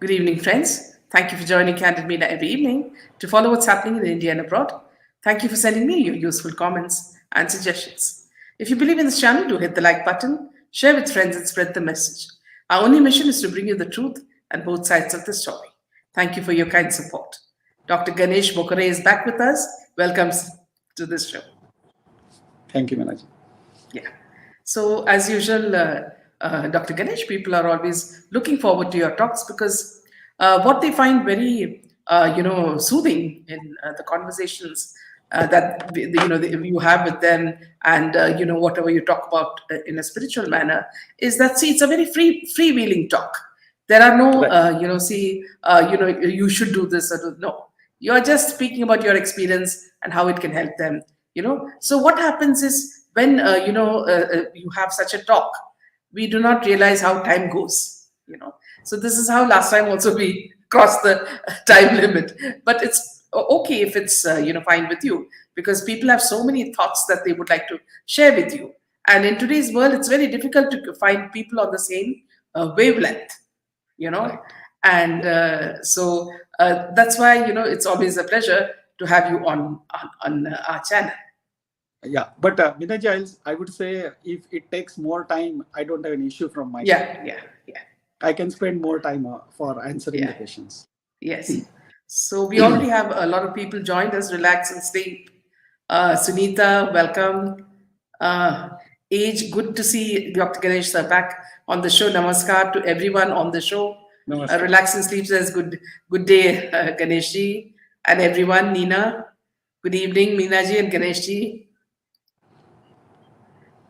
Good evening, friends. Thank you for joining Candid Media every evening to follow what's happening in India and abroad. Thank you for sending me your useful comments and suggestions. If you believe in this channel, do hit the like button, share with friends, and spread the message. Our only mission is to bring you the truth and both sides of the story. Thank you for your kind support. Dr. Ganesh Bhokare is back with us. Welcome to this show. Thank you, Manaji. Yeah. So, as usual, Dr. Ganesh, people are always looking forward to your talks because what they find very, soothing in the conversations that you have with them, and whatever you talk about in a spiritual manner, is that it's a very freewheeling talk. There are no, Right. you should do this or no. You are just speaking about your experience and how it can help them. So what happens is when you have such a talk, we do not realize how time goes. So this is how last time also we crossed the time limit, but it's okay if it's fine with you, because people have so many thoughts that they would like to share with you, and in today's world it's very difficult to find people on the same wavelength you know Right. and that's why it's always a pleasure to have you on our channel. Yeah, but Manaji, I would say if it takes more time, I don't have an issue from my side. Yeah, yeah, yeah, I can spend more time for answering yeah. the questions. Yes. So we already have a lot of people joined us. Relax and sleep. Sunita, welcome. Uh, Age, good to see Dr. Ganesh sir back on the show. Namaskar to everyone on the show. Namaskar. Relax and sleep says good day, Ganesh ji, and everyone. Nina, good evening, Meena ji and Ganesh ji.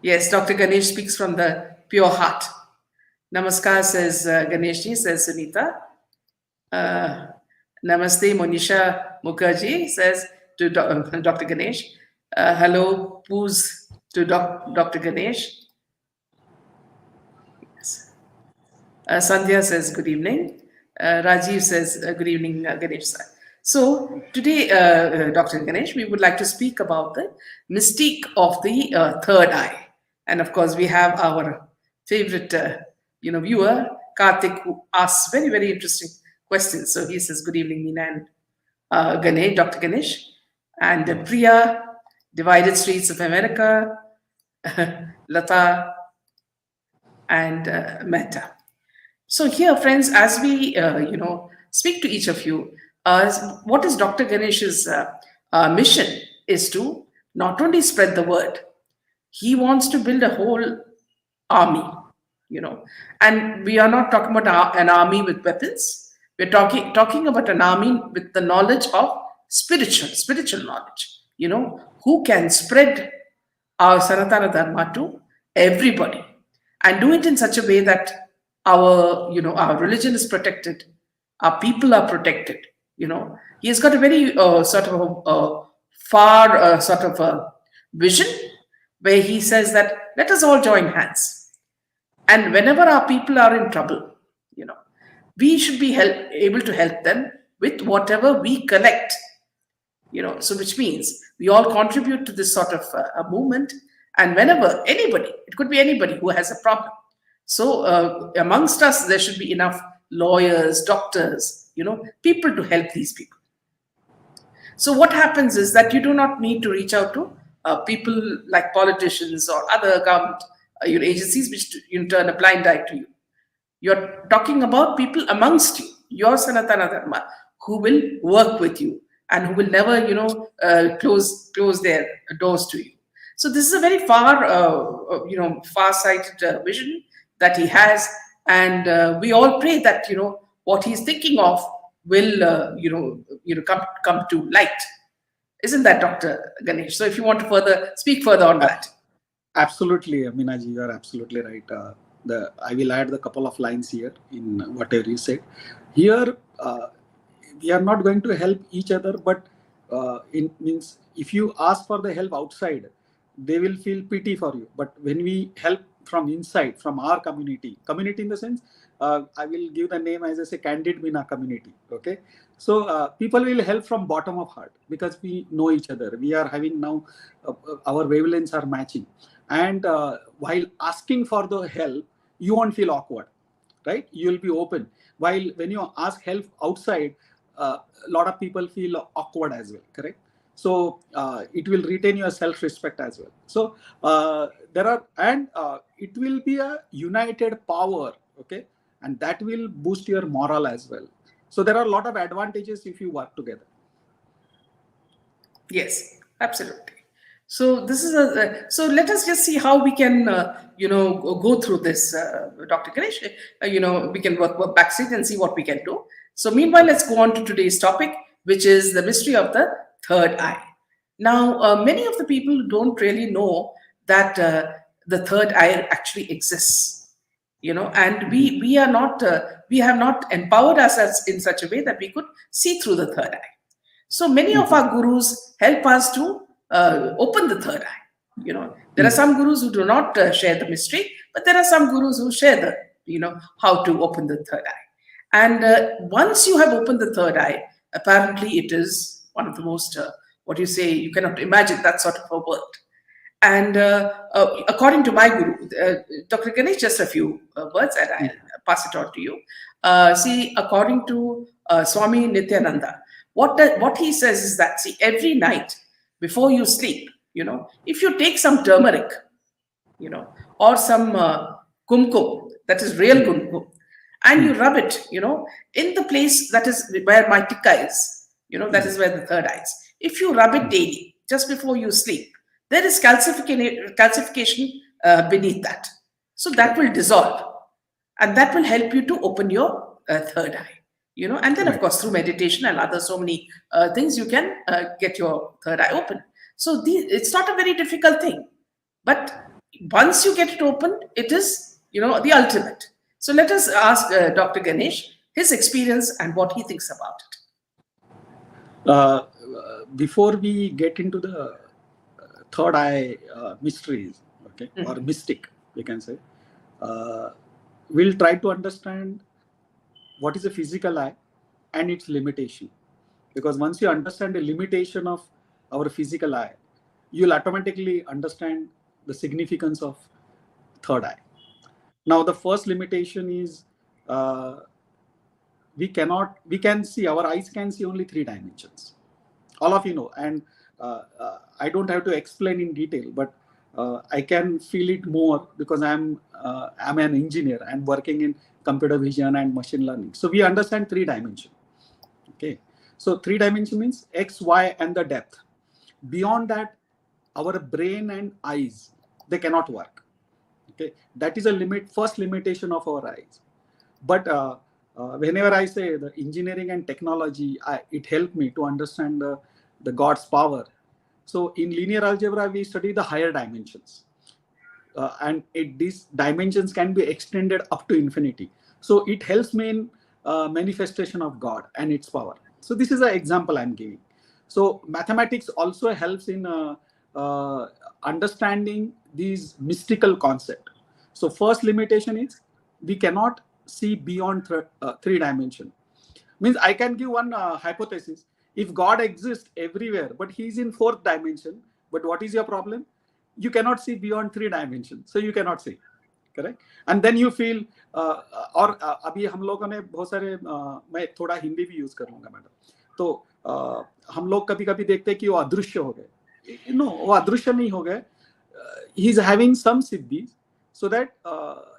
Yes, Dr. Ganesh speaks from the pure heart. Namaskar says Ganesh ji, says Sunita. Uh, Namaste, Monisha Mukherjee says to Dr. Ganesh. Hello, Poos to Dr. Ganesh. Yes. Sandhya says good evening. Rajiv says good evening, Ganesh sir. So today, Dr. Ganesh, we would like to speak about the mystique of the third eye, and of course, we have our favorite, viewer Karthik, who asks very very interesting questions. So he says good evening, Meena and Ganesh, Dr. Ganesh, and Namaskar. Priya, Divided Streets of America, Lata, and Mehta. So here, friends, as we speak to each of you, what is Dr. Ganesh's mission is to not only spread the word, he wants to build a whole army, and we are not talking about an army with weapons. We're talking about an army with the knowledge of spiritual knowledge. Who can spread our Sanatana Dharma to everybody, and do it in such a way that our religion is protected, our people are protected. He has got a very sort of far sort of a vision, where he says that let us all join hands, and whenever our people are in trouble, you know we should be able to help them with whatever we collect. So which means we all contribute to this sort of a movement, and whenever anybody, it could be anybody who has a problem, so amongst us there should be enough lawyers, doctors, people to help these people. So what happens is that you do not need to reach out to people like politicians or other government agencies which turn a blind eye to you. You're talking about people amongst you, your Sanatana Dharma, who will work with you and who will never, close their doors to you. So this is a very far-sighted vision that he has, and we all pray that what he's thinking of will, come to light. Isn't that, Dr. Ganesh? So if you want to speak further on A- that. Absolutely, Minaji, you are absolutely right. I will add the couple of lines here in whatever you said. Here, we are not going to help each other, but in means if you ask for the help outside, they will feel pity for you. But when we help from inside, from our community in the sense, I will give the name as I say, Candid Mina community. Okay, so people will help from bottom of heart because we know each other. We are having now our wavelengths are matching, and while asking for the help, you won't feel awkward. right? You'll be open. While when you ask help outside, a lot of people feel awkward as well, correct? So it will retain your self-respect as well. So there are, and it will be a united power, okay, and that will boost your morale as well. So there are a lot of advantages if you work together. Yes, absolutely. So this is so let us just see how we can go through this, Dr. Ganesh. We can work backstage and see what we can do. So meanwhile, let's go on to today's topic, which is the mystery of the third eye. Now, many of the people don't really know that the third eye actually exists. And we are not we have not empowered ourselves in such a way that we could see through the third eye. So many of our gurus help us to open the third eye. There are some gurus who do not share the mystery, but there are some gurus who share how to open the third eye. And once you have opened the third eye, apparently it is one of the most, what you say, you cannot imagine that sort of a world. And according to my guru, Dr. Ganesh, just a few words, and I'll pass it on to you. See, according to Swami Nityananda, what he says is that, see, every night before you sleep, if you take some turmeric, or some kumkum, that is real kumkum, and you rub it, in the place that is where my tikka is, that is where the third eye is. If you rub it daily, just before you sleep, there is calcification beneath that. So that will dissolve, and that will help you to open your third eye. And then, of course, through meditation and other so many things, you can get your third eye open. So it's not a very difficult thing, but once you get it open, it is the ultimate. So let us ask Dr. Ganesh his experience and what he thinks about it. Before we get into the third eye mysteries, okay, or mystic, we can say, we'll try to understand what is a physical eye and its limitation. Because once you understand the limitation of our physical eye, you'll automatically understand the significance of third eye. Now, the first limitation is we can see, our eyes can see only 3 dimensions. All of you know, and I don't have to explain in detail, but I can feel it more because I'm an engineer and working in computer vision and machine learning. So we understand 3 dimensions. Okay, so 3 dimension means X, Y, and the depth. Beyond that, our brain and eyes, they cannot work. Okay, that is a first limitation of our eyes. But whenever I say the engineering and technology, it helped me to understand the God's power. So in linear algebra, we study the higher dimensions. And these dimensions can be extended up to infinity. So it helps me in manifestation of God and its power. So this is an example I'm giving. So mathematics also helps in understanding these mystical concepts. So first limitation is we cannot see beyond 3 dimensions. Means I can give one hypothesis. If God exists everywhere, but He is in 4th dimension, but what is your problem? You cannot see beyond 3 dimensions, so you cannot see, correct? And then you feel और अभी हम लोगों ने बहुत सारे मैं थोड़ा हिंदी भी यूज करूंगा मैडम, तो हम लोग कभी कभी देखते हैं कि वो अदृश्य हो गए. नो, वो अदृश्य नहीं हो गए. He is having some siddhi so that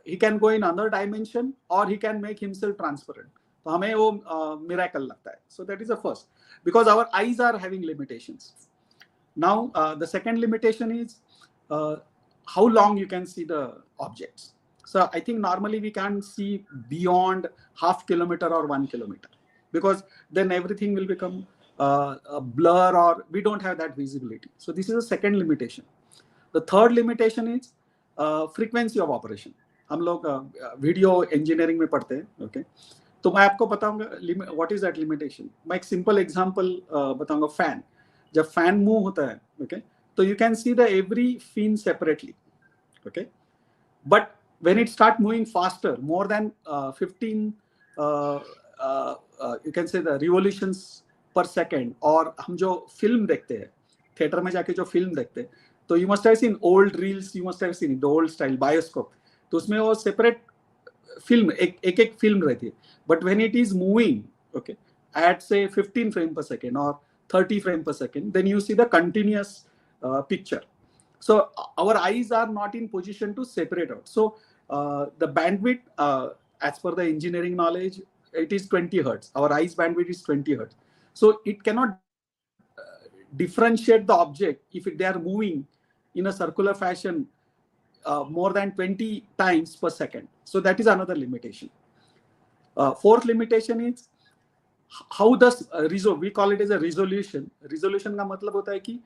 he can go in another dimension or he can make himself transparent. तो हमें वो miracle लगता है. So that is the first, because our eyes are having limitations. Now the second limitation is how long you can see the objects. So I think normally we can't see beyond half kilometer or 1 kilometer, because then everything will become a blur or we don't have that visibility. So this is the second limitation. The third limitation is frequency of operation. हम लोग video engineering में पढ़ते हैं, okay? तो मैं आपको बताऊंगा what is that limitation. मैं एक सिंपल एग्जांपल बताऊंगा. फैन, जब फैन मूव होता है, ओके, तो you can see the every fin separately, okay, but when it start moving faster, more than 15 you can say the revolutions per second, और हम जो फिल्म देखते हैं थिएटर में जाके जो फिल्म देखते हैं, तो you must have seen old reels, you must have seen the old style bioscope, तो उसमें वो सेपरेट film एक film रहती है, but when it is moving, okay, at say 15 frame per second or 30 frame per second, then you see the continuous picture. So our eyes are not in position to separate out. So the bandwidth, as per the engineering knowledge, it is 20 hertz. Our eyes bandwidth is 20 hertz. So it cannot differentiate the object if they are moving in a circular fashion more than 20 times per second. So that is another limitation. Fourth limitation is how does we call it as a resolution. Resolution का मतलब होता है कि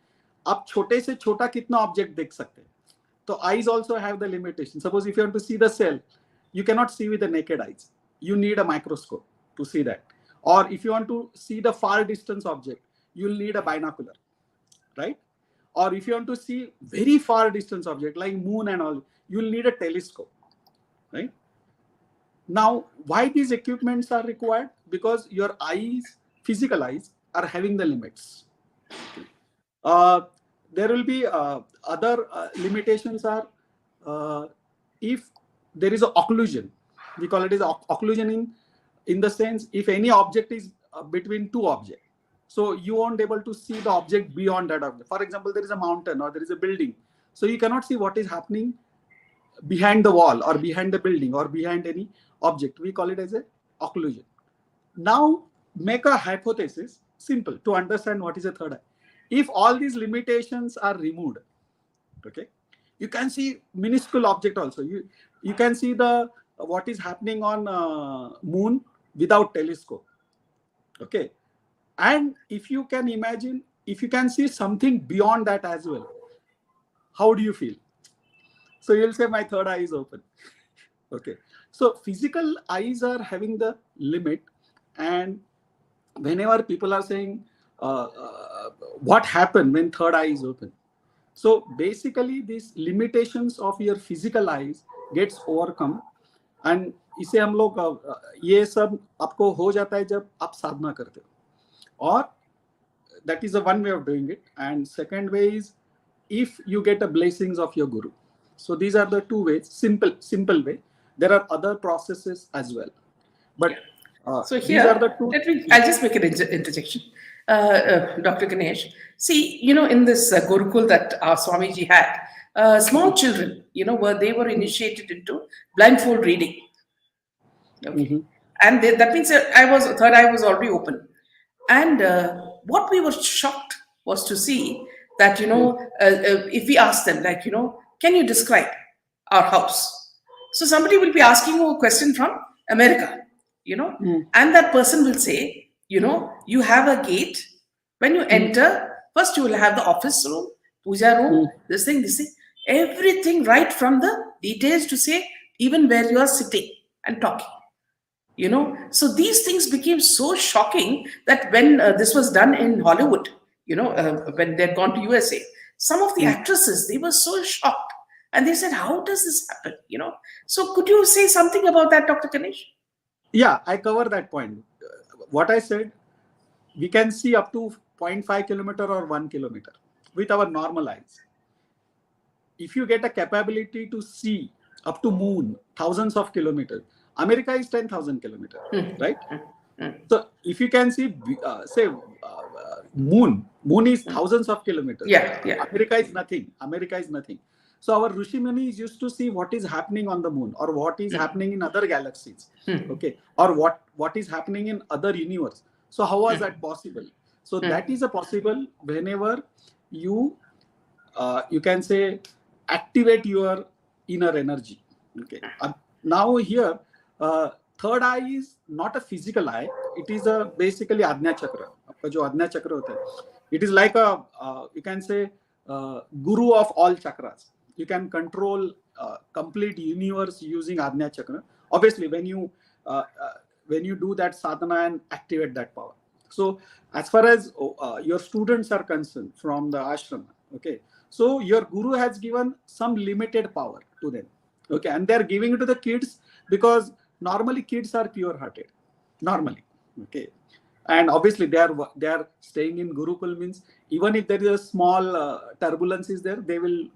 आप छोटे से छोटा कितना ऑब्जेक्ट देख सकते हैं. So eyes also have the limitation. Suppose if you want to see the cell, you cannot see with the naked eyes. You need a microscope to see that. Or if you want to see the far distance object, you'll need a binocular, right? Or if you want to see very far distance object like moon and all, you'll need a telescope, right? Now, why these equipments are required? Because your eyes, physical eyes, are having the limits. There will be other limitations are if there is an occlusion. We call it as occlusion in the sense if any object is between two objects. So you won't be able to see the object beyond that object. For example, there is a mountain or there is a building. So you cannot see what is happening behind the wall or behind the building or behind any object. We call it as a occlusion. Now make a hypothesis, simple, to understand what is a third eye. If all these limitations are removed, okay, you can see minuscule object also. You can see the what is happening on moon without telescope, okay. And if you can imagine, if you can see something beyond that as well, how do you feel? So you'll say my third eye is open. Okay. So physical eyes are having the limit, and whenever people are saying what happened when third eye is open, so basically these limitations of your physical eyes gets overcome, and इसे हम लोग ये सब आपको हो जाता है जब आप साधना करते हो. Or that is the one way of doing it, and second way is if you get the blessings of your guru. So these are the two ways, simple way. There are other processes as well, but so these are the two. I'll just make an interjection. Dr. Ganesh, see, in this Gurukul that our Swamiji had, small children, they were initiated into blindfold reading. Okay. And that means third eye was already open. And what we were shocked was to see that, if we ask them, like, can you describe our house? So somebody will be asking you a question from America, and that person will say, you have a gate. When you enter, first you will have the office room, puja room, this thing, everything right from the details to say even where you are sitting and talking. So these things became so shocking that when this was done in Hollywood, when they'd gone to USA, some of the actresses, they were so shocked and they said, how does this happen? So could you say something about that, Dr. Ganesh? Yeah, I cover that point. What I said, we can see up to 0.5 kilometer or 1 kilometer with our normal eyes. If you get a capability to see up to moon, thousands of kilometers, America is 10,000 kilometers, right? So if you can see, say, moon is thousands of kilometers. Yeah. America is nothing. So our Rishi Munis used to see what is happening on the moon or what is happening in other galaxies, okay, or what is happening in other universe. So how was that possible? So that is a possible whenever you can say activate your inner energy. Okay. Now here, third eye is not a physical eye. It is a basically Ajna Chakra. आपका जो Ajna Chakra होता है, it is like a you can say guru of all chakras. You can control complete universe using Ajna Chakra. Obviously, when you do that sadhana and activate that power. So as far as your students are concerned from the ashram, okay, so your guru has given some limited power to them, okay, and they are giving it to the kids because normally kids are pure hearted, normally, okay, and obviously they are staying in Gurukul means even if there is a small turbulence is there, they will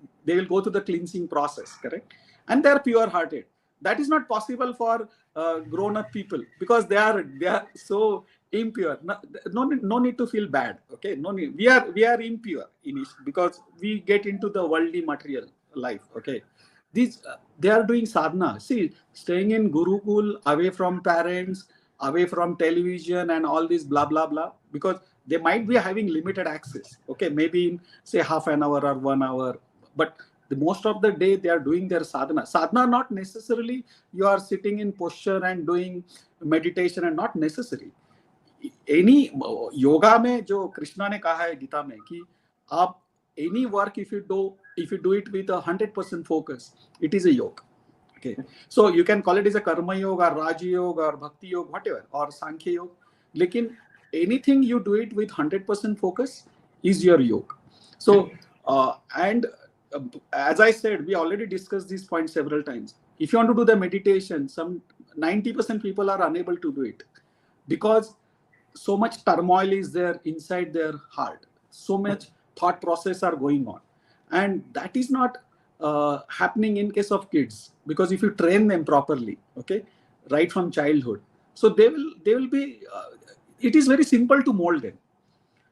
go through the cleansing process, correct, and they are pure hearted. that is not possible for grown up people, because they are so impure. No need to feel bad. Okay, no need. We are impure because we get into the worldly material life. Okay, these they are doing sadhana. See, staying in Gurukul, away from parents, away from television and all this blah blah blah, because they might be having limited access. Okay, maybe in say half an hour or 1 hour, but the most of the day they are doing their sadhana. Sadhana not necessarily you are sitting in posture and doing meditation, and not necessary. Any yoga में जो कृष्णा ने कहा है गीता में कि आप any work if you do it with 100% focus, it is a yoga. Okay, so you can call it as a karma yoga or raja yoga or bhakti yoga, whatever, or sankhya yoga. Lekin anything you do it with 100% focus is your yoga. So and as I said, we already discussed this point several times. If you want to do the meditation, some 90% people are unable to do it because so much turmoil is there inside their heart, so much thought process are going on, and that is not happening in case of kids, because if you train them properly, okay, right from childhood, so they will be it is very simple to mold them.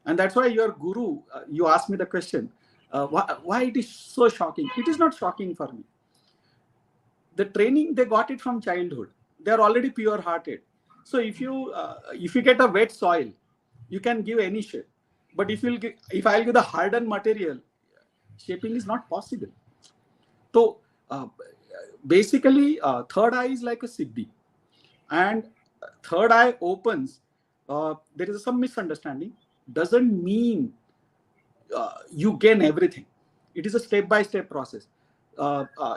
And that's why your guru, you asked me the question, why it is so shocking. It is not shocking for me. The training, they got it from childhood. They are already pure hearted. So if you get a wet soil, you can give any shape. But if I'll give the hardened material, shaping is not possible. So basically, third eye is like a siddhi, and third eye opens. There is some misunderstanding. Doesn't mean you gain everything. It is a step-by-step process.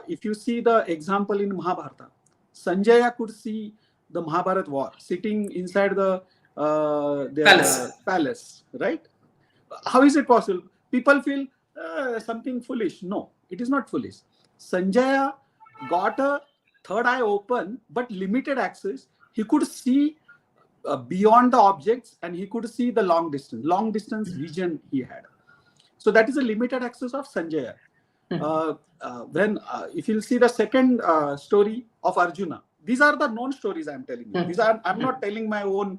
If you see the example in Mahabharata, Sanjaya could see the Mahabharat war sitting inside their palace, right? How is it possible? People feel something foolish. No, it is not foolish. Sanjaya got a third eye open, but limited access. He could see beyond the objects, and he could see the long distance vision he had. So that is a limited access of Sanjaya. When if you'll see the second story of Arjuna, these are the known stories I'm telling you. I'm not telling my own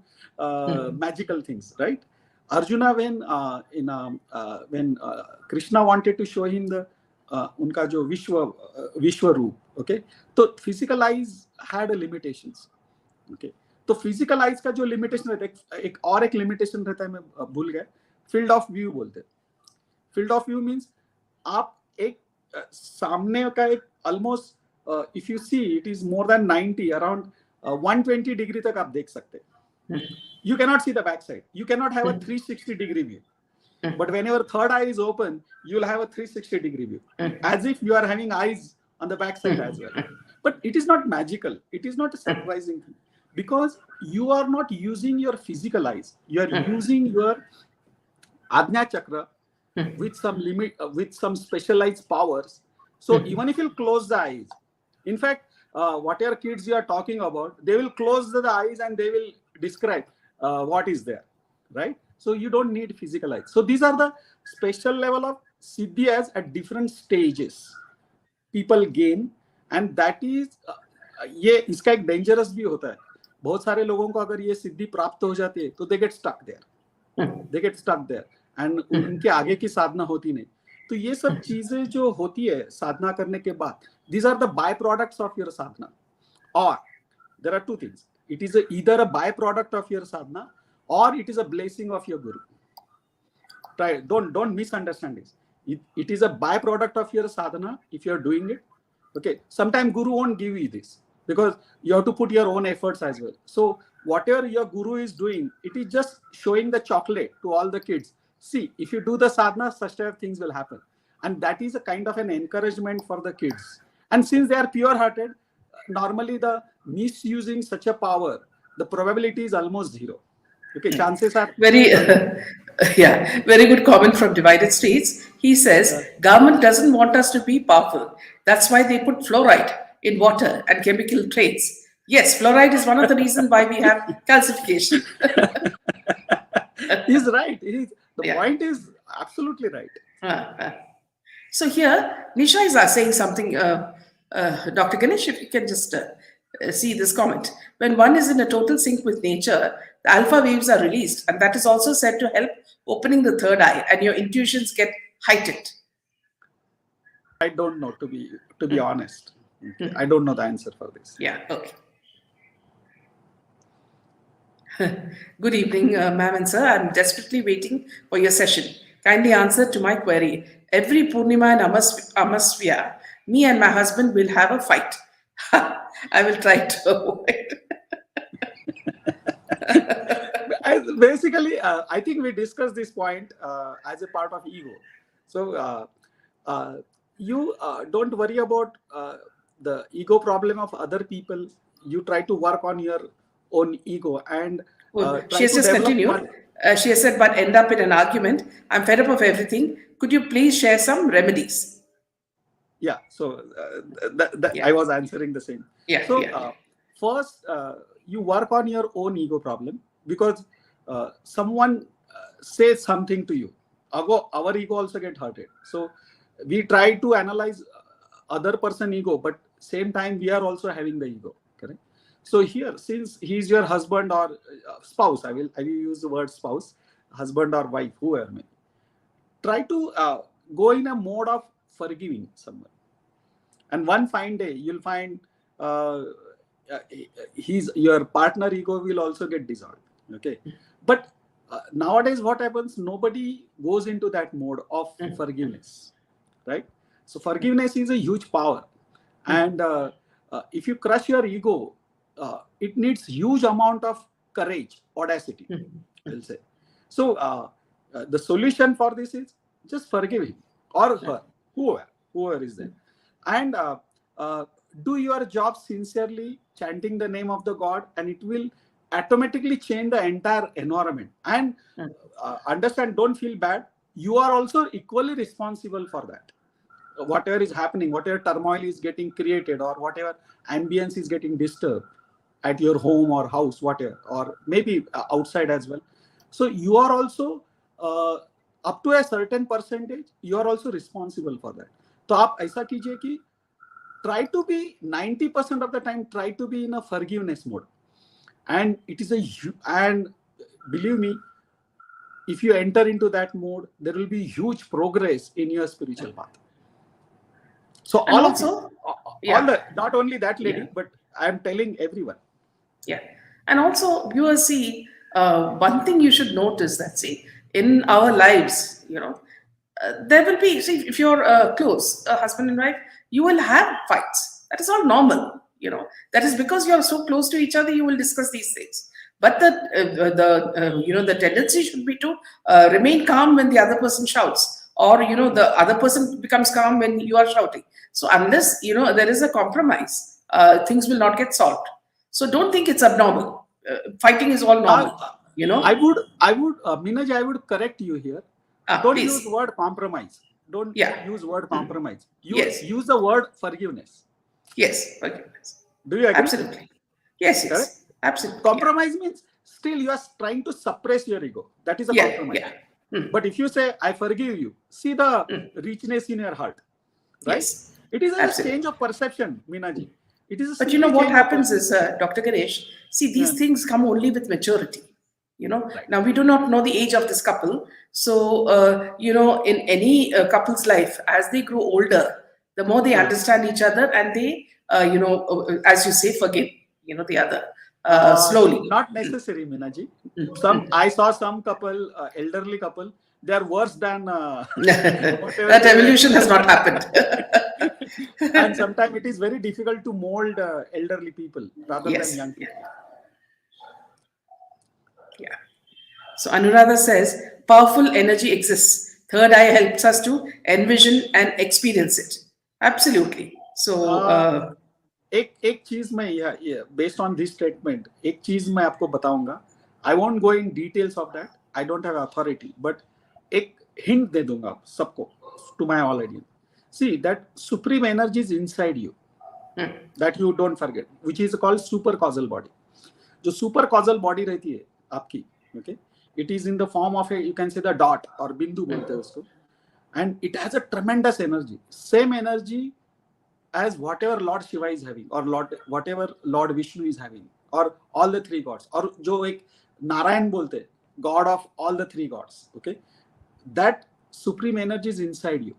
magical things, right? Arjuna, when Krishna wanted to show him the उनका जो विश्व रूप, okay, तो physical eyes had limitations, okay. तो physical eyes का जो limitation रहता है, एक limitation रहता है, मैं भूल गया, field of view बोलते हैं. Field of view means आप एक सामने का एक almost if you see it is more than 90, around 120 degree तक आप देख सकते हैं. You cannot see the back side. You cannot have a 360 degree view. But whenever third eye is open, you will have a 360 degree view, as if you are having eyes on the back side as well. But it is not magical. It is not a surprising thing, because you are not using your physical eyes. You are using your Ajna Chakra with some limit, with some specialized powers. So even if you close the eyes, in fact, whatever kids you are talking about, they will close the eyes and they will describe what is there, right? So you don't need physical eyes. So these are the special level of siddhis at different stages people gain, and that is ये इसका एक dangerous भी होता है. बहुत सारे लोगों को अगर ये सिद्धि प्राप्त हो जाती है तो they get stuck there, and उनके आगे की साधना होती नहीं. तो ये सब चीजें जो होती है साधना करने के बाद, these are the byproducts of your sadhana. Or there are two things. It is either a byproduct of your sadhana, or it is a blessing of your guru. Try, don't misunderstand this. It is a byproduct of your sadhana if you are doing it. Okay, sometimes guru won't give you this, because you have to put your own efforts as well. So whatever your guru is doing, it is just showing the chocolate to all the kids. See, if you do the sadhana, such type of things will happen. And that is a kind of an encouragement for the kids. And since they are pure-hearted, normally the misusing such a power, the probability is almost zero. Okay, chances are very very good comment from Divided States. He says government doesn't want us to be powerful. That's why they put fluoride in water and chemical traits. Yes, fluoride is one of the reasons why we have calcification. He's right. The point is absolutely right. So here, Nisha is saying something Dr. Ganesh, if you can just see this comment. When one is in a total sync with nature, the alpha waves are released, and that is also said to help opening the third eye, and your intuitions get heightened. I don't know, to be honest. Okay. I don't know the answer for this. Yeah, okay. Good evening, ma'am and sir. I'm desperately waiting for your session. Kindly answer to my query. Every Purnima and Amasvya, me and my husband will have a fight. I will try to avoid. Basically, I think we discussed this point as a part of ego. So you don't worry about the ego problem of other people. You try to work on your own ego and She try has to just develop continued. She has said, but end up in an argument. I'm fed up of everything. Could you please share some remedies? Yeah, so Yeah. I was answering the same. Yeah, So yeah. first, you work on your own ego problem, because someone says something to you. Our ego also get hurted. So we try to analyze other person ego, but same time we are also having the ego. Correct. So here, since he's your husband or spouse, I will use the word spouse, husband or wife, whoever may. Try to go in a mode of forgiving someone, and one fine day you'll find your partner ego will also get dissolved. Okay, but nowadays what happens? Nobody goes into that mode of forgiveness, right? So forgiveness is a huge power, and if you crush your ego, it needs huge amount of courage, audacity, we'll say. So the solution for this is just forgive him or her, whoever is there, and do your job sincerely, chanting the name of the God, and it will automatically change the entire environment. And understand, don't feel bad. You are also equally responsible for that. Whatever is happening, whatever turmoil is getting created, or whatever ambience is getting disturbed at your home or house, whatever, or maybe outside as well. So you are also up to a certain percentage, you are also responsible for that. तो आप ऐसा कीजिए कि try to be 90% of the time, try to be in a forgiveness mode, and it is and believe me, if you enter into that mode, there will be huge progress in your spiritual path. So And all also, of you, not only that lady, but I am telling everyone. Yeah. And also, viewers, see, one thing you should notice that, see, in our lives, there will be, see, if you're close, a husband and wife, you will have fights. That is all normal, That is because you're so close to each other, you will discuss these things. But the tendency should be to remain calm when the other person shouts, or the other person becomes calm when you are shouting. So unless there is a compromise, things will not get solved. So don't think it's abnormal. Fighting is all normal. I would, Minaj, I would correct you here. Don't Please. use word compromise. Don't use word compromise. Use the word forgiveness. Yes, forgiveness. Do you agree? Absolutely. Yes. Correct? Absolutely. Compromise means still you are trying to suppress your ego. That is a compromise. But if you say, I forgive you, see the richness in your heart. Right? Yes. It is a change of perception, Minaji. It is but what happens is, Dr. Ganesh, see, these things come only with maturity. Right. Now we do not know the age of this couple. So, in any couple's life, as they grow older, the more they understand each other, and they, as you say, forgive, the other slowly. Not necessary, Minaji. I saw some couple, elderly couple, they are worse than that evolution has not happened. And sometimes it is very difficult to mold elderly people rather than young people. Yeah. So Anuradha says, powerful energy exists. Third eye helps us to envision and experience it. Absolutely. So एक चीज मैं based on this statement, एक चीज मैं आपको बताऊंगा. I won't go in details of that. I don't have authority, but एक hint दे दूंगा सबको, to my all audience. See, that supreme energy is inside you, that you don't forget, which is called super causal body. जो super causal body रहती है आपकी, okay, it is in the form of you can say the dot or bindu बोलते हैं उसको, and it has a tremendous energy. Same energy as whatever Lord Shiva is having, or whatever Lord Vishnu is having, or all the three gods, or जो एक नारायण बोलते हैं, God of all the three gods. Okay, that supreme energy is inside you.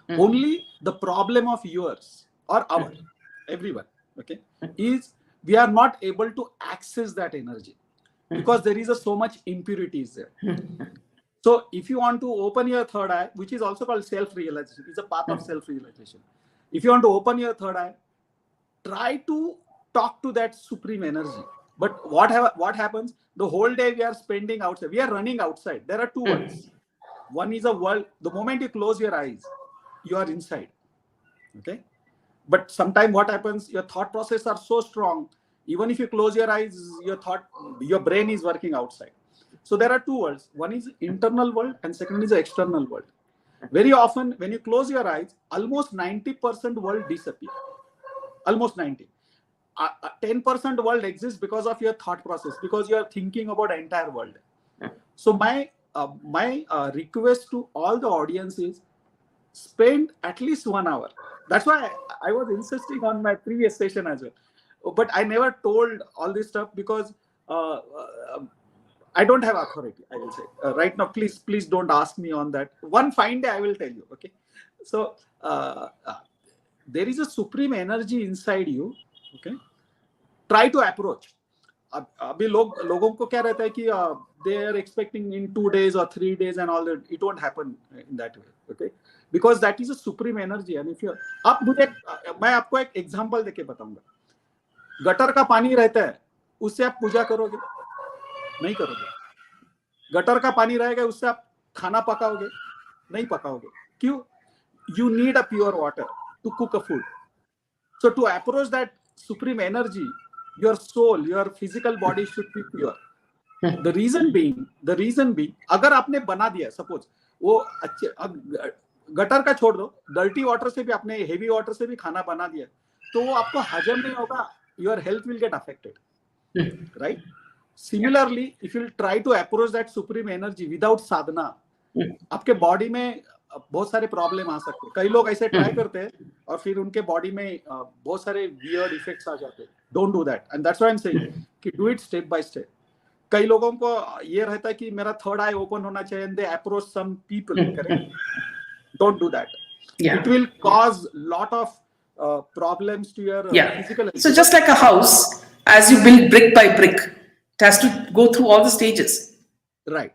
Only the problem of yours or our, everyone, okay, is we are not able to access that energy because there is so much impurities there. So if you want to open your third eye, which is also called self-realization, it's a path of self-realization. If you want to open your third eye, try to talk to that supreme energy. But what happens? The whole day we are spending outside. We are running outside. There are two worlds. One is a world. The moment you close your eyes, you are inside. Okay. But sometimes what happens? Your thought process are so strong. Even if you close your eyes, your brain is working outside. So there are two worlds. One is internal world and second is the external world. Very often when you close your eyes, almost 90% world disappear. Almost 90. 10% world exists because of your thought process, because you are thinking about the entire world. So my request to all the audience is spend at least 1 hour. That's why I was insisting on my previous session as well. But I never told all this stuff because I don't have authority, I will say. Right now, please don't ask me on that. One fine day I will tell you, okay? So there is a supreme energy inside you, okay? Try to approach. अभी लोगों को क्या रहता है कि they are expecting in 2 days or 3 days and all that. It won't happen in that way, okay? Because that is a supreme energy. And if you मैं आपको एक एग्जांपल देके बताऊंगा. गटर का पानी रहता है, उससे आप पूजा करोगे? नहीं करोगे. गटर का पानी रहेगा, उससे आप खाना पकाओगे? नहीं पकाओगे. क्यों? You need a pure water to cook a food. So to approach that supreme energy, your soul, your physical body should be pure. The reason being, अगर आपने बना दिया, suppose वो अच्छे गटर का छोड़ दो, dirty water से भी आपने heavy water से भी खाना बना दिया, तो वो आपको हजम नहीं होगा. Your health will get affected, right? Similarly, if you try to approach that supreme energy without sadhana, आपके बॉडी में बहुत सारे प्रॉब्लम आ सकते हैं. कई लोग ऐसे ट्राई करते हैं और फिर उनके बॉडी में बहुत सारे वियर्ड इफेक्ट्स आ जाते हैं. Don't do that. And that's why I am saying कि do it step by step. कई लोगों को ये रहता है कि मेरा थर्ड आई ओपन होना चाहिए and they approach some people, correct? Don't do that. It will cause lot of problems to your physical health. So just like a house, as you build brick by brick, it has to go through all the stages. Right.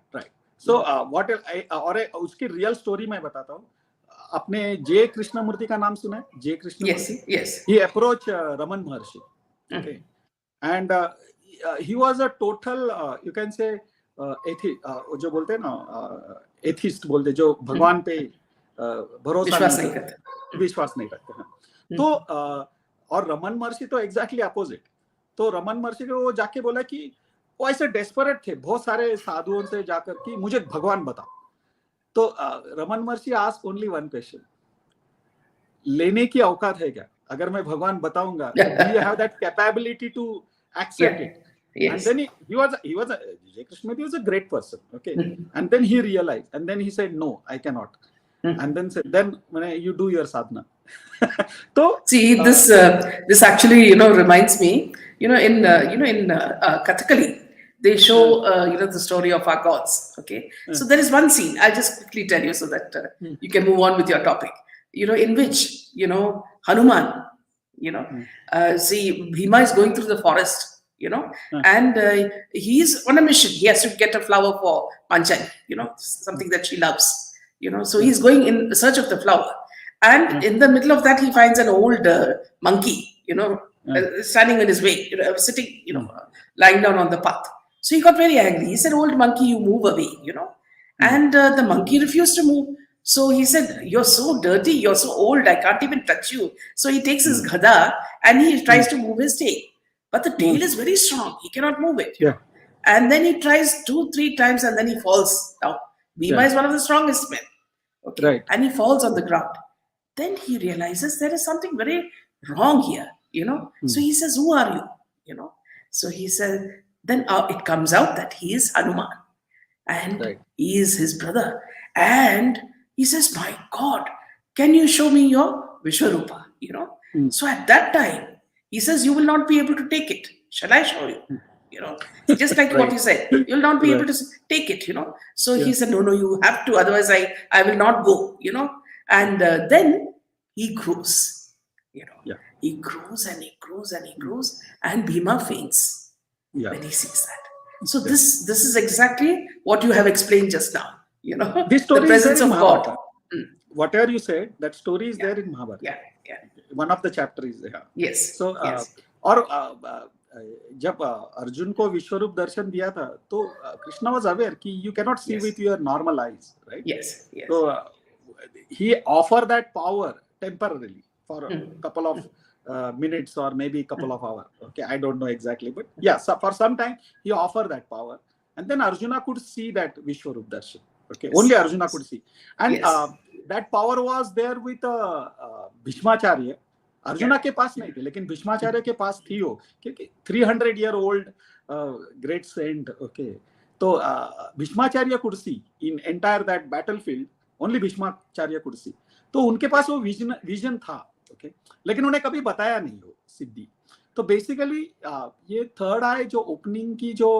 So what और उसकी real story मैं बताता हूँ. आपने जे कृष्णमूर्ति का नाम सुना है? जे Krishnamurthy. Yes. He approached Raman Maharshi. Okay. And he was a total you can say जो बोलते हैं ना, एथिस्ट बोलते, जो भगवान पे भरोसा विश्वास नहीं करते हैं. तो और रमन महर्षि तो एग्जैक्टली अपोजिट. तो रमन महर्षि को वो जाके बोला कि वो ऐसे डेस्परेट थे बहुत सारे साधुओं से जाकर कि मुझे भगवान बताओ. तो रमन महर्षि आस्क ओनली वन क्वेश्चन, लेने की औकात है क्या? अगर मैं भगवान बताऊंगा, do you have that capability to accept it? Yes. And then he was Jay Krishna was a great person, okay? And then he realized, and then he said, no, I cannot. And then said, then you do your sadhana. So see, this actually reminds me, in Kathakali they show the story of our gods. Okay, so there is one scene I'll just quickly tell you so that you can move on with your topic. In which Hanuman, see, Bhima is going through the forest, and he's on a mission. He has to get a flower for Panchali, something that she loves. So he's going in search of the flower, and in the middle of that he finds an old monkey, standing in his way, sitting, lying down on the path. So he got very angry. He said, "Old monkey, you move away," and the monkey refused to move. So he said, "You're so dirty, you're so old, I can't even touch you." So he takes his gada and he tries to move his tail, but the tail is very strong. He cannot move it. And then he tries 2-3 times and then he falls down. Bhima is one of the strongest men. Okay. Right. And he falls on the ground. Then he realizes there is something very wrong here, So he says, "Who are you?" So he said, then it comes out that he is Hanuman and he is his brother. And he says, "My God, can you show me your Vishwarupa?" So at that time, he says, you will not be able to take it. Shall I show you? Just like what Right. you said, you'll not be able Right. to take it. So Yeah. he said, no, you have to, otherwise I will not go. And then he grows. Yeah. He grows and he grows and he grows, and Bhima faints Yeah. when he sees that. So Yeah. this is exactly what you have explained just now. This The story is there presence in of God. Mahabharata. Whatever you said, that story is Yeah, there in Mahabharata. yeah, yeah. One of the chapters is there. Yes, So yes, और जब अर्जुन को विश्वरूप दर्शन दिया था तो Krishna was aware कि you cannot see yes, with your normal eyes, right? yes, yes. So he offered that power temporarily for a couple of minutes or maybe a couple of hours. Okay, I don't know exactly, but yeah, so for some time he offered that power, and then Arjuna could see that Vishwarup Darshan. Okay, Yes. only Arjuna could see, and Yes. that power was there with Bhishmacharya. Arjuna के पास नहीं थे, लेकिन भीष्माचार्य के पास थी वो, क्योंकि 300 year old great saint. Okay, तो Bhishmacharya could see in entire that battlefield, only Bhishmacharya could see. तो उनके पास वो विजन था. ओके, लेकिन उन्हें कभी बताया नहीं वो सिद्धि. तो बेसिकली ये थर्ड आई जो ओपनिंग की जो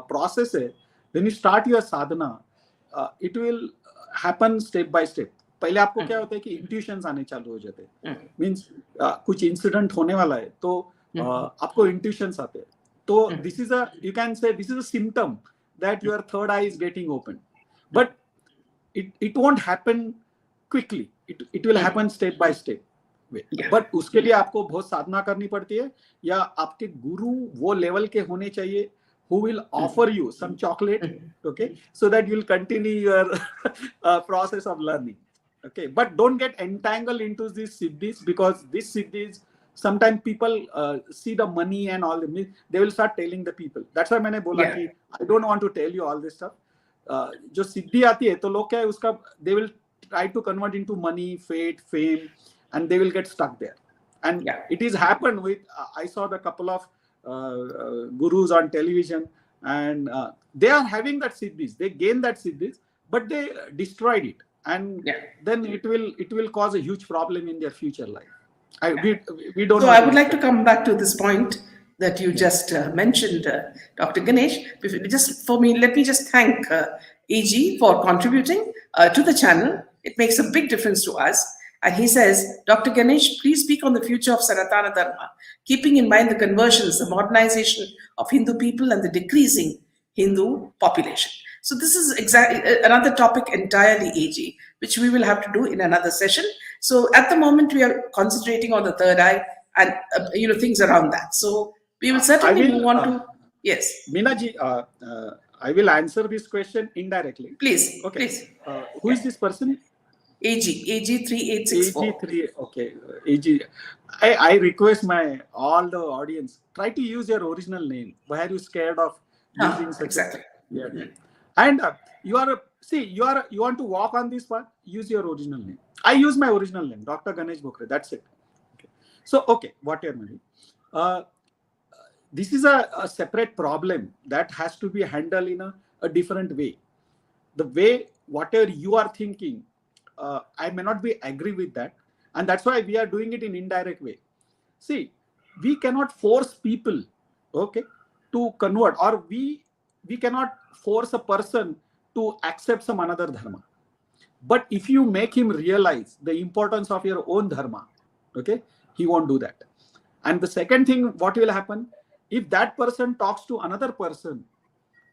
प्रोसेस है, when you start your Sadhana, it will happen step by step. पहले आपको क्या होता है कि इंट्यूशंस आने चालू हो जाते हैं. मींस कुछ इंसिडेंट होने वाला है तो आपको इंट्यूशंस आते हैं. तो this is a, you can say this is a symptom that your third I is getting open. But it won't happen quickly. It will happen step by step. But उसके लिए आपको बहुत साधना करनी पड़ती है, या आपके गुरु वो लेवल के होने चाहिए who will offer you some chocolate, okay, so that you will continue your process of learning. Okay, but don't get entangled into these siddhis, because these siddhis sometimes people see the money and all the, they will start telling the people. That's why मैंने बोला कि I don't want to tell you all this stuff. जो सिद्धि आती है तो लोग क्या है उसका, they will try to convert into money, fame, and they will get stuck there. And it is happened with I saw the couple of gurus on television, and they are having that siddhis, they gain that siddhis, but they destroyed it, and then it will cause a huge problem in their future life. We don't. So I would like to come back to this point that you just mentioned, Dr. Ganesh. Just for me, let me just thank AG for contributing to the channel. It makes a big difference to us. And he says, Dr. Ganesh, please speak on the future of Sanatana Dharma, keeping in mind the conversions, the modernization of Hindu people, and the decreasing Hindu population. So this is exactly another topic entirely, AG, which we will have to do in another session. So at the moment, we are concentrating on the third eye and things around that. So we will certainly move on to, yes. Meenaji, I will answer this question indirectly. Please. Okay. Please. Who is this person? AG 3864. AG3. Okay. AG. I request all the audience, try to use your original name. Why are you scared of using such exactly? And you want to walk on this path, use your original name. I use my original name, Dr. Ganesh Bhokare. That's it. Okay. So, okay, whatever. This is a separate problem that has to be handled in a different way. The way, whatever you are thinking, I may not be agree with that. And that's why we are doing it in indirect way. See, we cannot force people, okay, to convert, or we cannot force a person to accept some another dharma. But if you make him realize the importance of your own dharma, okay, he won't do that. And the second thing, what will happen, if that person talks to another person,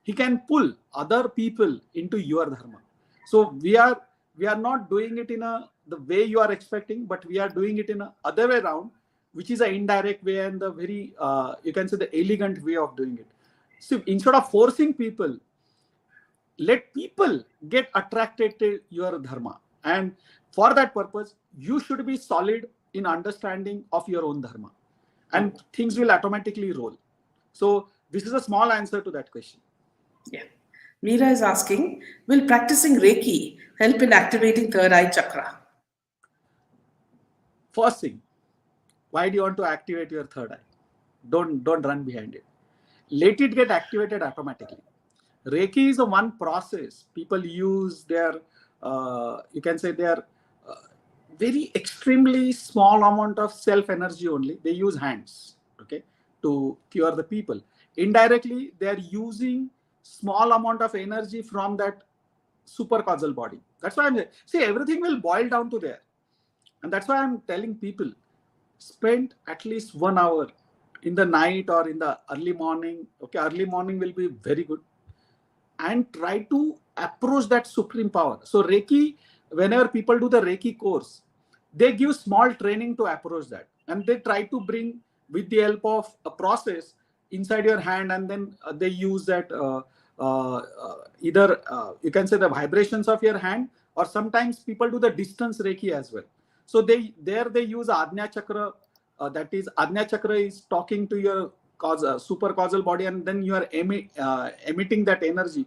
he can pull other people into your dharma. So we are not doing it in the way you are expecting, but we are doing it in a other way around, which is an indirect way and the very you can say the elegant way of doing it. So instead of forcing people, let people get attracted to your dharma, and for that purpose you should be solid in understanding of your own dharma, and things will automatically roll. So this is a small answer to that question. Yeah. Meera is asking, will practicing Reiki help in activating third eye chakra? First thing, why do you want to activate your third eye? Don't run behind it. Let it get activated automatically. Reiki is a one process. People use their, you can say their very extremely small amount of self energy only. They use hands, okay, to cure the people. Indirectly, they are using small amount of energy from that super causal body. That's why I'm see everything will boil down to there, and that's why I'm telling people spend at least 1 hour in the night or in the early morning. Okay, early morning will be very good, and try to approach that supreme power. So Reiki, whenever people do the Reiki course, they give small training to approach that, and they try to bring with the help of a process inside your hand, and then they use that either you can say the vibrations of your hand, or sometimes people do the distance Reiki as well. So they use Ajna Chakra. That is Ajna Chakra is talking to your super causal body, and then you are emitting that energy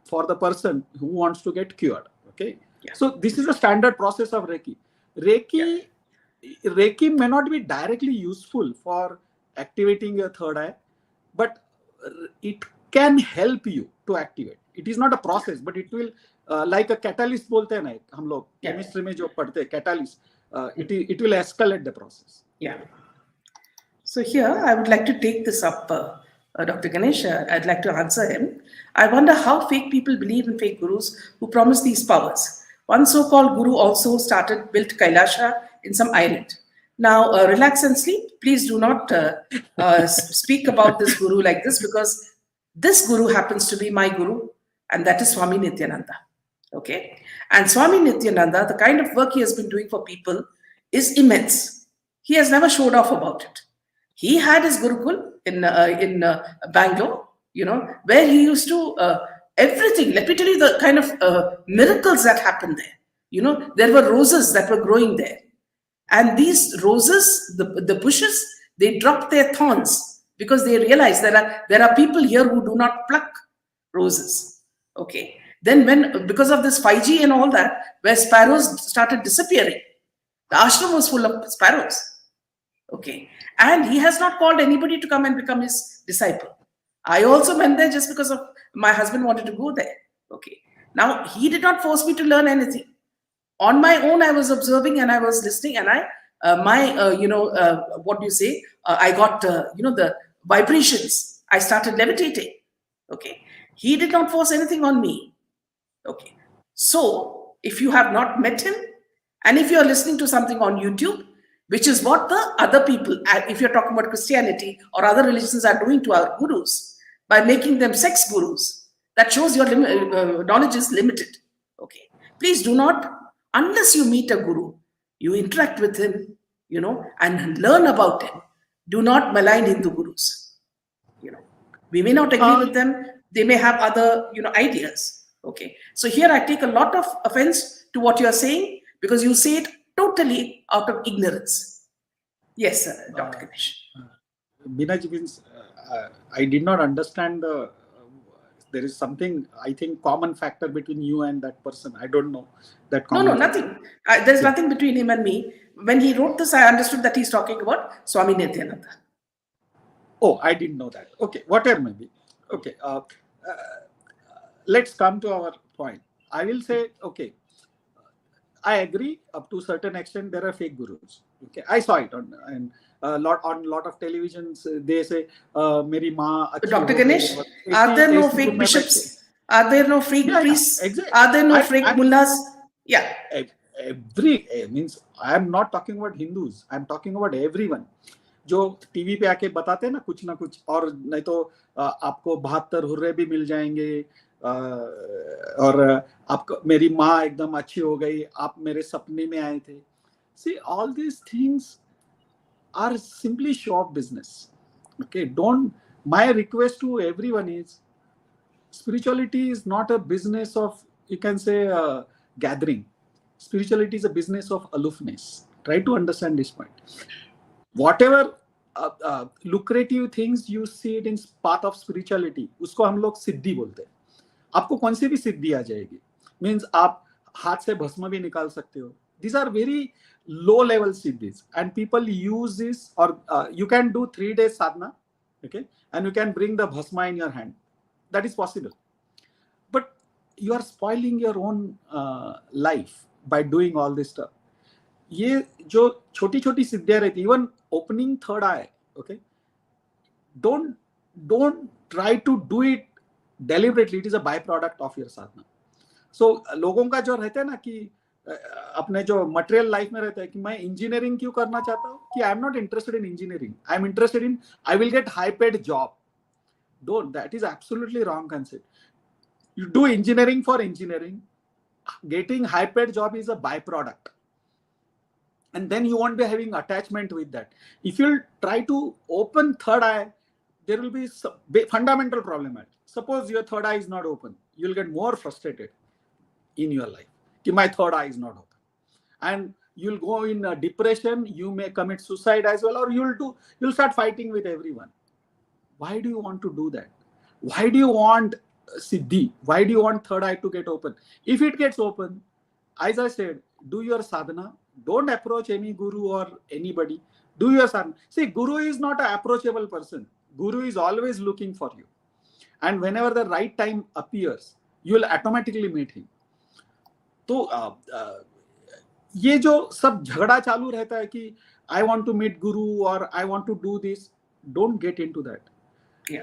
for the person who wants to get cured. Okay, Yeah. so this is a standard process of Reiki. Yeah. Reiki may not be directly useful for activating your third eye, but it can help you to activate. It is not a process, but it will like a catalyst बोलते हैं ना हम लोग Yeah. Chemistry में जो पढ़ते हैं catalyst. It will escalate the process. Yeah. So here I would like to take this up, Dr. Ganesh. I'd like to answer him. I wonder how fake people believe in fake gurus who promise these powers. One so-called guru also built Kailasha in some island. Now, relax and sleep. Please do not speak about this guru like this, because this guru happens to be my guru, and that is Swami Nityananda. Okay? And Swami Nityananda, the kind of work he has been doing for people is immense. He has never showed off about it. He had his Gurukul in Bangalore, where he used to everything. Let me tell you the kind of miracles that happened there. There were roses that were growing there, and these roses, the bushes, they dropped their thorns because they realized there are people here who do not pluck roses. Okay. Then because of this 5G and all that, where sparrows started disappearing, the ashram was full of sparrows. Okay. And he has not called anybody to come and become his disciple. I also went there just because of my husband wanted to go there. Okay. Now, he did not force me to learn anything. On my own, I was observing and I was listening, and what do you say? I got, the vibrations. I started levitating. Okay. He did not force anything on me. Okay. So, if you have not met him, and if you're listening to something on YouTube, which is what the other people, if you're talking about Christianity or other religions, are doing to our gurus by making them sex gurus, that shows your knowledge is limited. Okay. Please do not, unless you meet a guru, you interact with him, and learn about him. Do not malign Hindu gurus. We may not agree with them. They may have other, ideas. Okay. So here I take a lot of offense to what you are saying, because you say it totally out of ignorance. Yes, sir, Dr. Ganesh. Binaji means I did not understand there is something, I think, common factor between you and that person. I don't know that common No, nothing. There's nothing between him and me. When he wrote this, I understood that he's talking about Swami Nityananda. Oh, I didn't know that. Okay, whatever maybe. Okay, let's come to our point. I will say, okay, I agree up to a certain extent. There are fake gurus. Okay, I saw it on lot of televisions. They say, "Meri maa." Dr. Ganesh, are there no fake bishops? Are there no fake priests? Exactly. Are there no fake mullahs? Yeah. Means I am not talking about Hindus. I am talking about everyone. जो TV पे आके बताते हैं ना कुछ, और नहीं तो आपको 72 हुर्रे भी मिल जाएंगे, और आपको मेरी माँ एकदम अच्छी हो गई, आप मेरे सपने में आए थे. See, all these things are simply show of business. Okay, my request to everyone is, spirituality is not a business of, you can say, gathering. Spirituality is a business of aloofness. Try to understand this point. Whatever lucrative things you see it in path of spirituality, उसको हम लोग सिद्धि बोलते हैं. आपको कौन सी भी सिद्धि आ जाएगी. Means आप हाथ से भस्म भी निकाल सकते हो. These are very low level siddhis, and people use this, or you can do 3 days sadhana, okay, and you can bring the bhasma in your hand. That is possible. But you are spoiling your own life by doing all this stuff. ये जो छोटी छोटी सिद्धियां रहती, even opening third I, okay, don't don't try to do it deliberately. It is a byproduct of your sadhana. So लोगों का जो रहता है ना कि अपने जो मटेरियल लाइफ में रहता है कि मैं इंजीनियरिंग क्यों करना चाहता हूँ, कि आई am not interested in engineering, I am interested in I will get high paid job. Don't, that is absolutely wrong concept. You do engineering for engineering. Getting high paid job is a byproduct, and then you won't be having attachment with that. If you try to open third eye, there will be fundamental problem. Suppose your third eye is not open, you'll get more frustrated in your life. My third eye is not open, and you'll go in a depression. You may commit suicide as well, or you'll start fighting with everyone. Why do you want to do that? Why do you want siddhi? Why do you want third eye to get open? If it gets open, as I said, do your sadhana. Don't approach any guru or anybody. Do your sadhana. See, guru is not an approachable person. Guru is always looking for you, and whenever the right time appears, you will automatically meet him. तो ये जो सब झगड़ा चालू रहता है कि I want to meet guru or I want to do this, don't get into that. Yeah.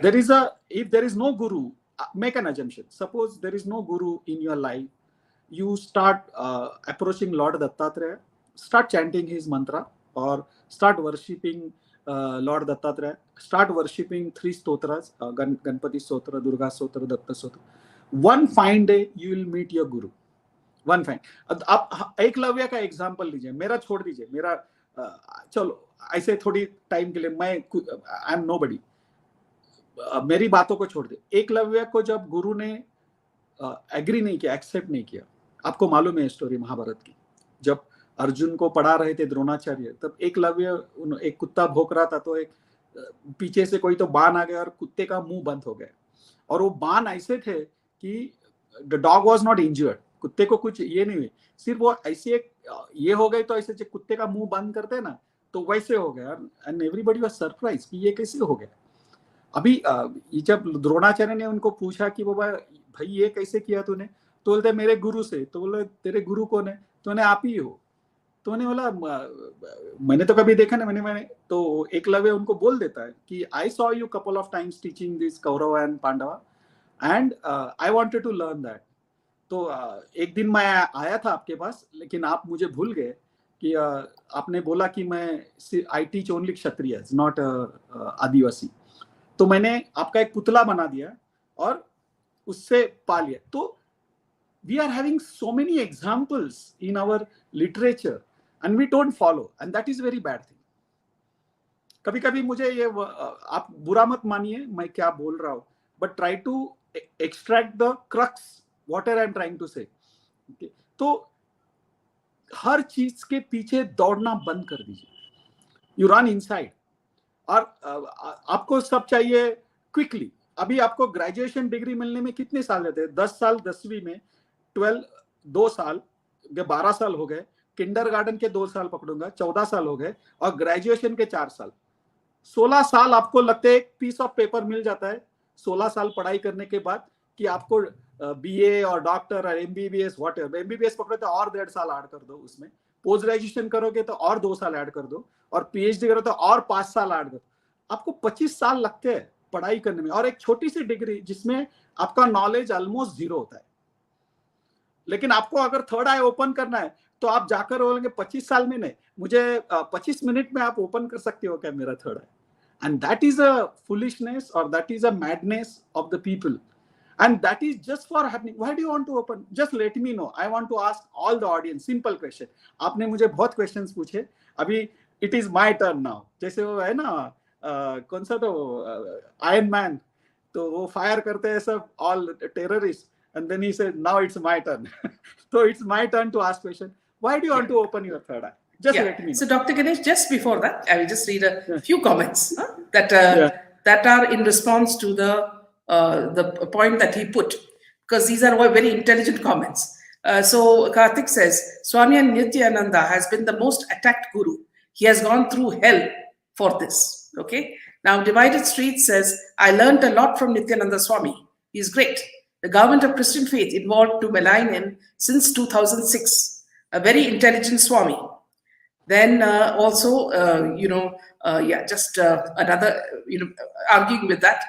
If there is no guru, make an assumption. Suppose there is no guru in your life, you start approaching Lord Dattatreya, start chanting his mantra, or start worshipping Lord Dattatreya, start worshipping 3 stotras, Ganpati Stotra, Durga Stotra, Datta Stotra. One fine day, you will meet your guru. One fine. आप एकलव्य का example लीजिए, मेरा छोड़ दीजिए, मेरा चलो ऐसे थोड़ी टाइम के लिए मैं आई एम नोबडी, मेरी बातों को छोड़ दे. एकलव्य को जब गुरु ने एग्री नहीं किया, एक्सेप्ट नहीं किया, आपको मालूम है स्टोरी महाभारत की, जब अर्जुन को पढ़ा रहे थे द्रोणाचार्य, तब एकलव्य एक कुत्ता भौंक रहा था, तो एक पीछे से कोई तो बाण आ गया और कुत्ते का मुंह बंद हो गया, और वो बाण ऐसे थे कि the dog was not injured, कुत्ते को कुछ ये नहीं हुई, सिर्फ वो ऐसे ये हो गए, तो ऐसे कुत्ते का मुंह बंद करते हैं ना, तो वैसे हो गया, एंड एवरीबॉडी वाज सरप्राइज कि ये कैसे हो गया. अभी जब द्रोणाचार्य ने उनको पूछा कि बाबा भाई ये कैसे किया तूने, तो बोलते मेरे गुरु से. तो बोले तेरे गुरु कौन है? तो उन्हें आप ही हो. तो उन्हें बोला मैंने तो कभी देखा नहीं, मैंने तो एकलव्य उनको बोल देता है कि I saw you couple of times teaching this Kaurava and Pandava, and I wanted to learn that. तो एक दिन मैं आया था आपके पास, लेकिन आप मुझे भूल गए कि आपने बोला कि मैं I teach only Kshatriya, not Adivasi. तो मैंने आपका एक पुतला बना दिया और उससे पा लिया. तो we are having so many examples in our literature and we don't follow, and that is very bad thing. कभी कभी मुझे ये आप बुरा मत मानिए मैं क्या बोल रहा हूं, but try to extract the crux what I am trying to say. तो हर चीज के पीछे दौड़ना बंद कर दीजिए. यू रन इनसाइड, और आपको सब चाहिए क्विकली. अभी आपको ग्रेजुएशन डिग्री मिलने में कितने साल रहते हैं? 10 साल 10वीं में, 12 2 साल, 12 साल हो गए, किंडरगार्टन के 2 साल पकड़ूंगा, 14 साल हो गए, और ग्रेजुएशन के 4 साल, 16 साल आपको लगते हैं एक पीस ऑफ पेपर मिल जाता है 16 साल पढ़ाई करने के बाद कि आपको बीए और डॉक्टर और एमबीबीएस व्हाट एवर. एमबीबीएस पकड़े तो और 1.5 साल ऐड कर दो उसमें, पोस्ट ग्रेजुएशन करोगे तो और 2 साल ऐड कर दो, और पीएचडी करो तो और 5 साल ऐड कर दो. आपको 25 साल लगते हैं पढ़ाई करने में, और एक छोटी सी डिग्री जिसमें आपका नॉलेज ऑलमोस्ट 0 होता है. लेकिन आपको अगर थर्ड आई ओपन करना है तो आप जाकर बोलेंगे 25 साल में नहीं, मुझे 25 मिनट में आप ओपन कर सकते हो क्या मेरा third eye? And that is a foolishness, और that is a madness of the people, and that is just for happening. Why do you want to open? Just let me know. I want to ask all the audience simple question. आपने मुझे बहुत questions पूछे, अभी it is my turn now. जैसे वो है ना कौन सा तो आयरन मैन, तो वो फायर करते हैं सब all terrorists, and then he said now it's my turn. So it's my turn to ask question. Why do you want to open your third eye? Just let me know. So Dr. Ganesh, just before that, I will just read a few comments that are in response to the point that he put, because these are all very intelligent comments. So Karthik says, Swami Nityananda has been the most attacked guru. He has gone through hell for this. Okay. Now Divided Street says, I learned a lot from Nityananda Swami. He is great. The government of Christian faith involved to malign him since 2006. A very intelligent Swami. Then also, just another, arguing with that.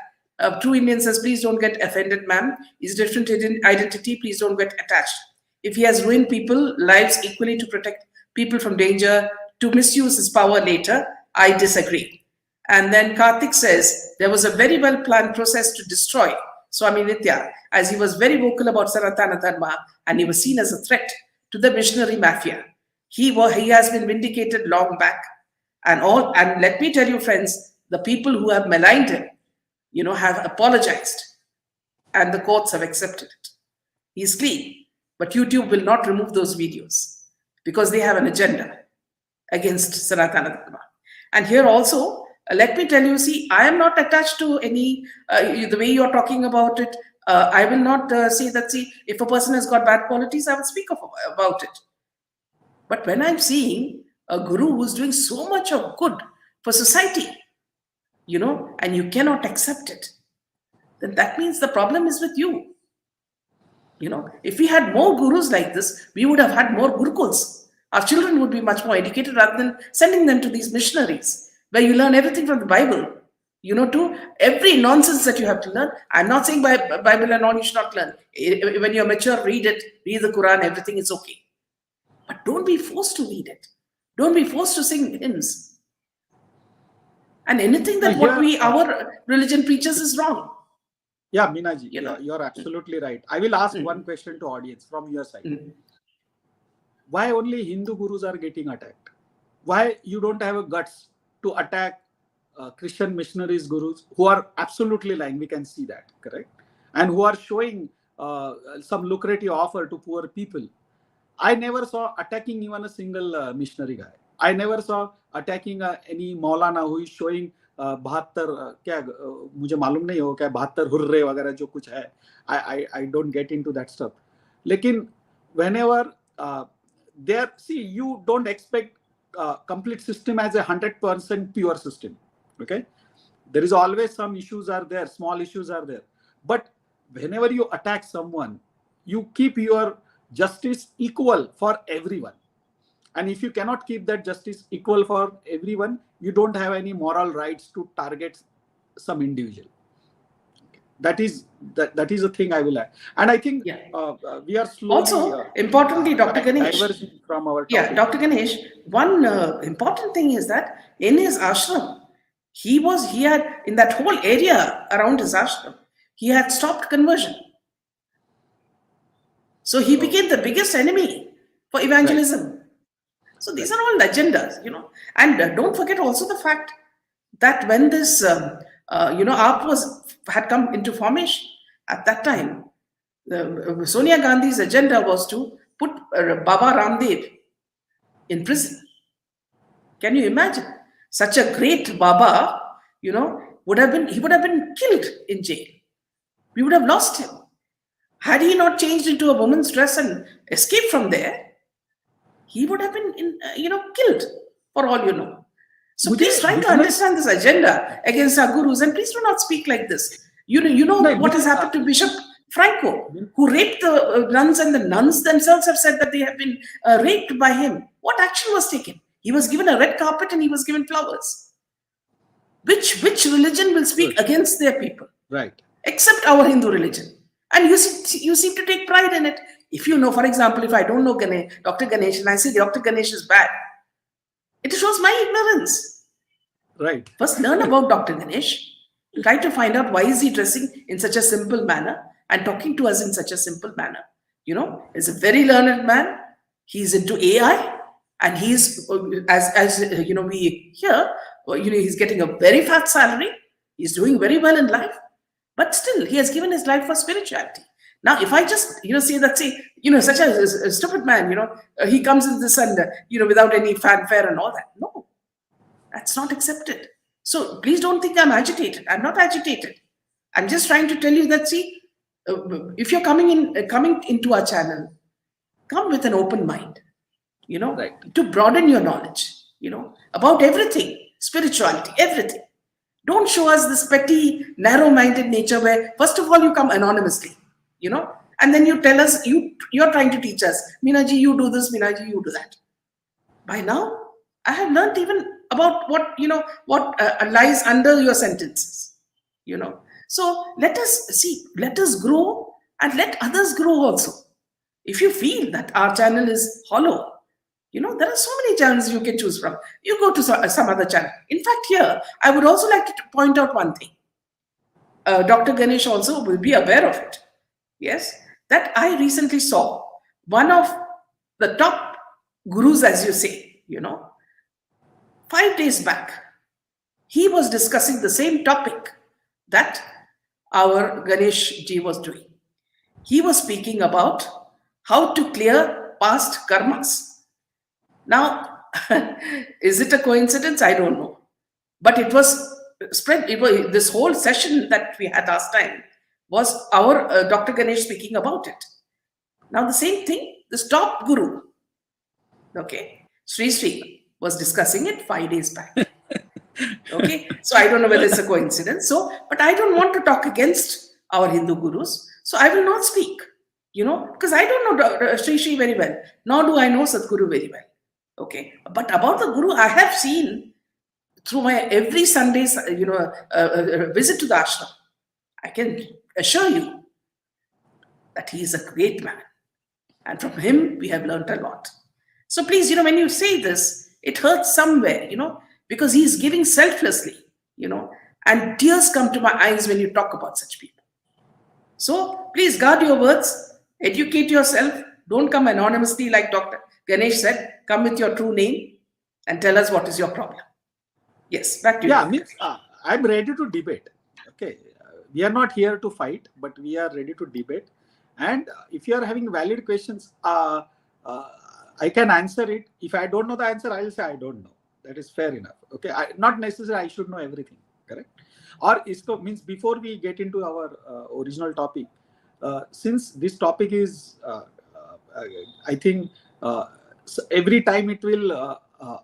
True Indian says, please don't get offended, ma'am. He's different identity. Please don't get attached. If he has ruined people lives equally to protect people from danger, to misuse his power later, I disagree. And then Karthik says there was a very well planned process to destroy Swami Nitya, as he was very vocal about Sanatana Dharma and he was seen as a threat to the missionary mafia. He has been vindicated long back. And let me tell you, friends, the people who have maligned him, have apologized and the courts have accepted it. He's clean. But YouTube will not remove those videos because they have an agenda against Sanatana Dharma. And here also, let me tell you, see, I am not attached to any, the way you're talking about it. I will not say that, see, if a person has got bad qualities, I will speak about it. But when I'm seeing a guru who's doing so much of good for society, and you cannot accept it, then that means the problem is with you. If we had more gurus like this, we would have had more gurukuls. Our children would be much more educated rather than sending them to these missionaries where you learn everything from the Bible, to every nonsense that you have to learn. I'm not saying Bible and all you should not learn. When you're mature, read it, read the Quran, everything is okay. But don't be forced to read it. Don't be forced to sing hymns. And anything that our religion preaches is wrong. Yeah, Minaji, you're absolutely right. I will ask one question to audience from your side. Why only Hindu gurus are getting attacked? Why you don't have a guts to attack Christian missionaries gurus who are absolutely lying? We can see that, correct? And who are showing some lucrative offer to poor people. I never saw attacking even a single missionary guy. I never saw attacking any Maulana who is showing 72 क्या मुझे मालूम नहीं हो क्या 72 hurray वगैरह जो कुछ है. I don't get into that stuff. लेकिन whenever there, see, you don't expect complete system as a 100% pure system. Okay, there is always some issues are there, small issues are there. But whenever you attack someone, you keep your justice equal for everyone. And if you cannot keep that justice equal for everyone, you don't have any moral rights to target some individual. That is a thing I will add. And I think we are slowly also importantly, Dr. Ganesh, from our topic. Dr. Ganesh, one important thing is that in his ashram, he had in that whole area around his ashram, he had stopped conversion. So he became the biggest enemy for evangelism. Right. So these are all agendas, And don't forget also the fact that when this, AAP had come into formation at that time, Sonia Gandhi's agenda was to put Baba Ramdev in prison. Can you imagine? Such a great Baba, he would have been killed in jail. We would have lost him. Had he not changed into a woman's dress and escaped from there, he would have been, killed, for all you know. So please try to understand this agenda against our gurus, and please do not speak like this. What has happened to Bishop Franco, who raped the nuns, and the nuns themselves have said that they have been raped by him. What action was taken? He was given a red carpet and he was given flowers. Which religion will speak against their people? Right. Except our Hindu religion. And you seem to take pride in it. If for example, if I don't know Dr. Ganesh and I say Dr. Ganesh is bad, it shows my ignorance. Right. First, learn about Dr. Ganesh. Try to find out why is he dressing in such a simple manner and talking to us in such a simple manner. He's a very learned man. He's into AI, and he's as we hear, he's getting a very fat salary. He's doing very well in life. But still, he has given his life for spirituality. Now, if I just, say that, such a stupid man, he comes in this and, without any fanfare and all that. No, that's not accepted. So please don't think I'm agitated. I'm not agitated. I'm just trying to tell you that, see, if you're coming into our channel, come with an open mind, to broaden your knowledge, about everything, spirituality, everything. Don't show us this petty, narrow-minded nature where, first of all, you come anonymously, and then you tell us, you're trying to teach us, Minaji, you do this, Minaji, you do that. By now, I have learned even about what lies under your sentences. So let us grow and let others grow also. If you feel that our channel is hollow, there are so many channels you can choose from. You go to some other channel. In fact, here I would also like to point out one thing. Dr. Ganesh also will be aware of it. Yes, that I recently saw one of the top gurus, as you say, 5 days back, he was discussing the same topic that our Ganesh ji was doing. He was speaking about how to clear past karmas. Now, is it a coincidence? I don't know. But it was spread, this whole session that we had last time was our Dr. Ganesh speaking about it. Now, the same thing, the top guru, okay, Sri was discussing it 5 days back. Okay, so I don't know whether it's a coincidence. So, but I don't want to talk against our Hindu gurus, so I will not speak, because I don't know Sri very well, nor do I know Sadhguru very well. Okay, but about the guru, I have seen through my every Sunday's, visit to the ashram. I can assure you that he is a great man, and from him we have learnt a lot. So please, when you say this, it hurts somewhere, because he is giving selflessly, and tears come to my eyes when you talk about such people. So please guard your words, educate yourself, don't come anonymously like Dr. Ganesh said, come with your true name and tell us what is your problem. Yes, back to you. Yeah, means I'm ready to debate. Okay, we are not here to fight, but we are ready to debate. And if you are having valid questions, I can answer it. If I don't know the answer, I will say I don't know. That is fair enough. Okay, not necessarily I should know everything. Correct? Or isko means before we get into our original topic, since this topic is, I think so every time it will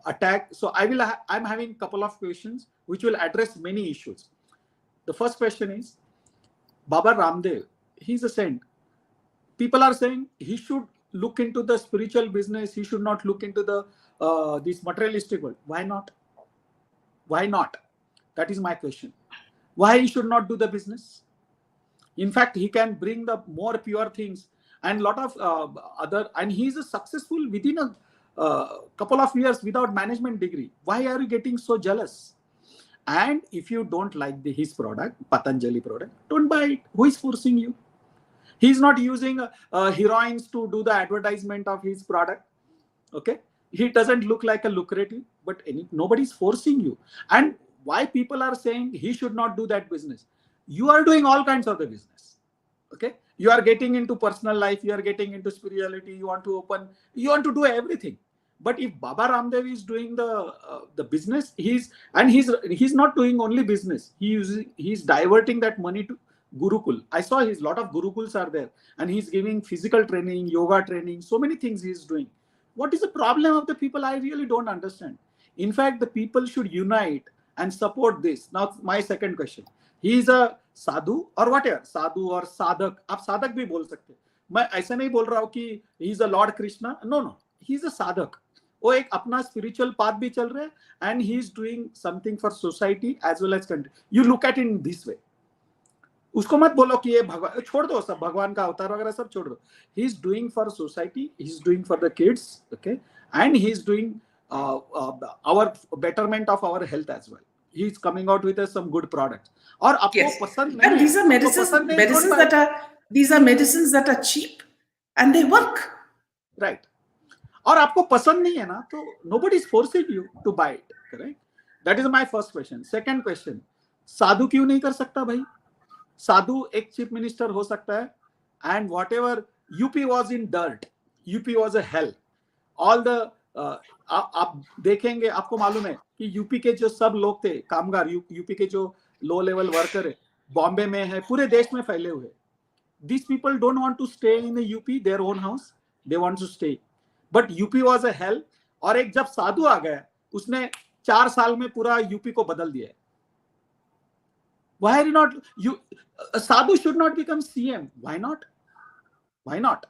attack. So I'm having a couple of questions which will address many issues. The first question is, Baba Ramdev, he's a saint. People are saying he should look into the spiritual business. He should not look into the this materialistic world. Why not? Why not? That is my question. Why he should not do the business? In fact, he can bring the more pure things and lot of other. And he is successful within a couple of years without management degree. Why are you getting so jealous? And if you don't like his product, Patanjali product, don't buy it. Who is forcing you? He's not using heroines to do the advertisement of his product. Okay, he doesn't look like a lucrative, but nobody's forcing you. And why people are saying he should not do that business? You are doing all kinds of the business. Okay, you are getting into personal life, you are getting into spirituality, you want to do everything. But if Baba Ramdev is doing the business, he's not doing only business. He's diverting that money to Gurukul. I saw his lot of Gurukuls are there, and he's giving physical training, yoga training, so many things he's doing. What is the problem of the people? I really don't understand. In fact, the people should unite and support this. Now, my second question. He is a साधु और whatever, साधु और साधक, आप साधक भी बोल सकते हैं. मैं ऐसा नहीं बोल रहा हूँ कि he is a Lord Krishna. No, he is a साधक. वो एक अपना spiritual path भी चल रहा है, and he is doing something for society as well as country. You look at it in this way. उसको मत बोलो कि ये भगवान, छोड़ दो सब, भगवान का अवतार वगैरह सब छोड़ दो. He is doing for society, he is doing for the kids, okay, and he is doing our betterment of our health as well. He is coming out with some good products. और आपको पसंद नहीं, and these are medicines that are cheap and they work. Right. और आपको पसंद नहीं है ना, तो nobody is forcing you to buy it. Correct? That is my first question. Second question, साधु क्यों नहीं कर सकता भाई? साधु एक चीफ मिनिस्टर हो सकता है, and whatever UP was in dirt, UP was a hell. All the आप देखेंगे, आपको मालूम है कि यूपी के जो सब लोग थे कामगार, यूपी के जो लो लेवल वर्कर है, बॉम्बे में है, पूरे देश में फैले हुए. These people don't want to stay in the UP, their own house. They want to stay. But UP was a hell. और एक जब साधु आ गया, उसने 4 साल में पूरा यूपी को बदल दिया. Why not? Sadhu should not become CM. Why not? Why not?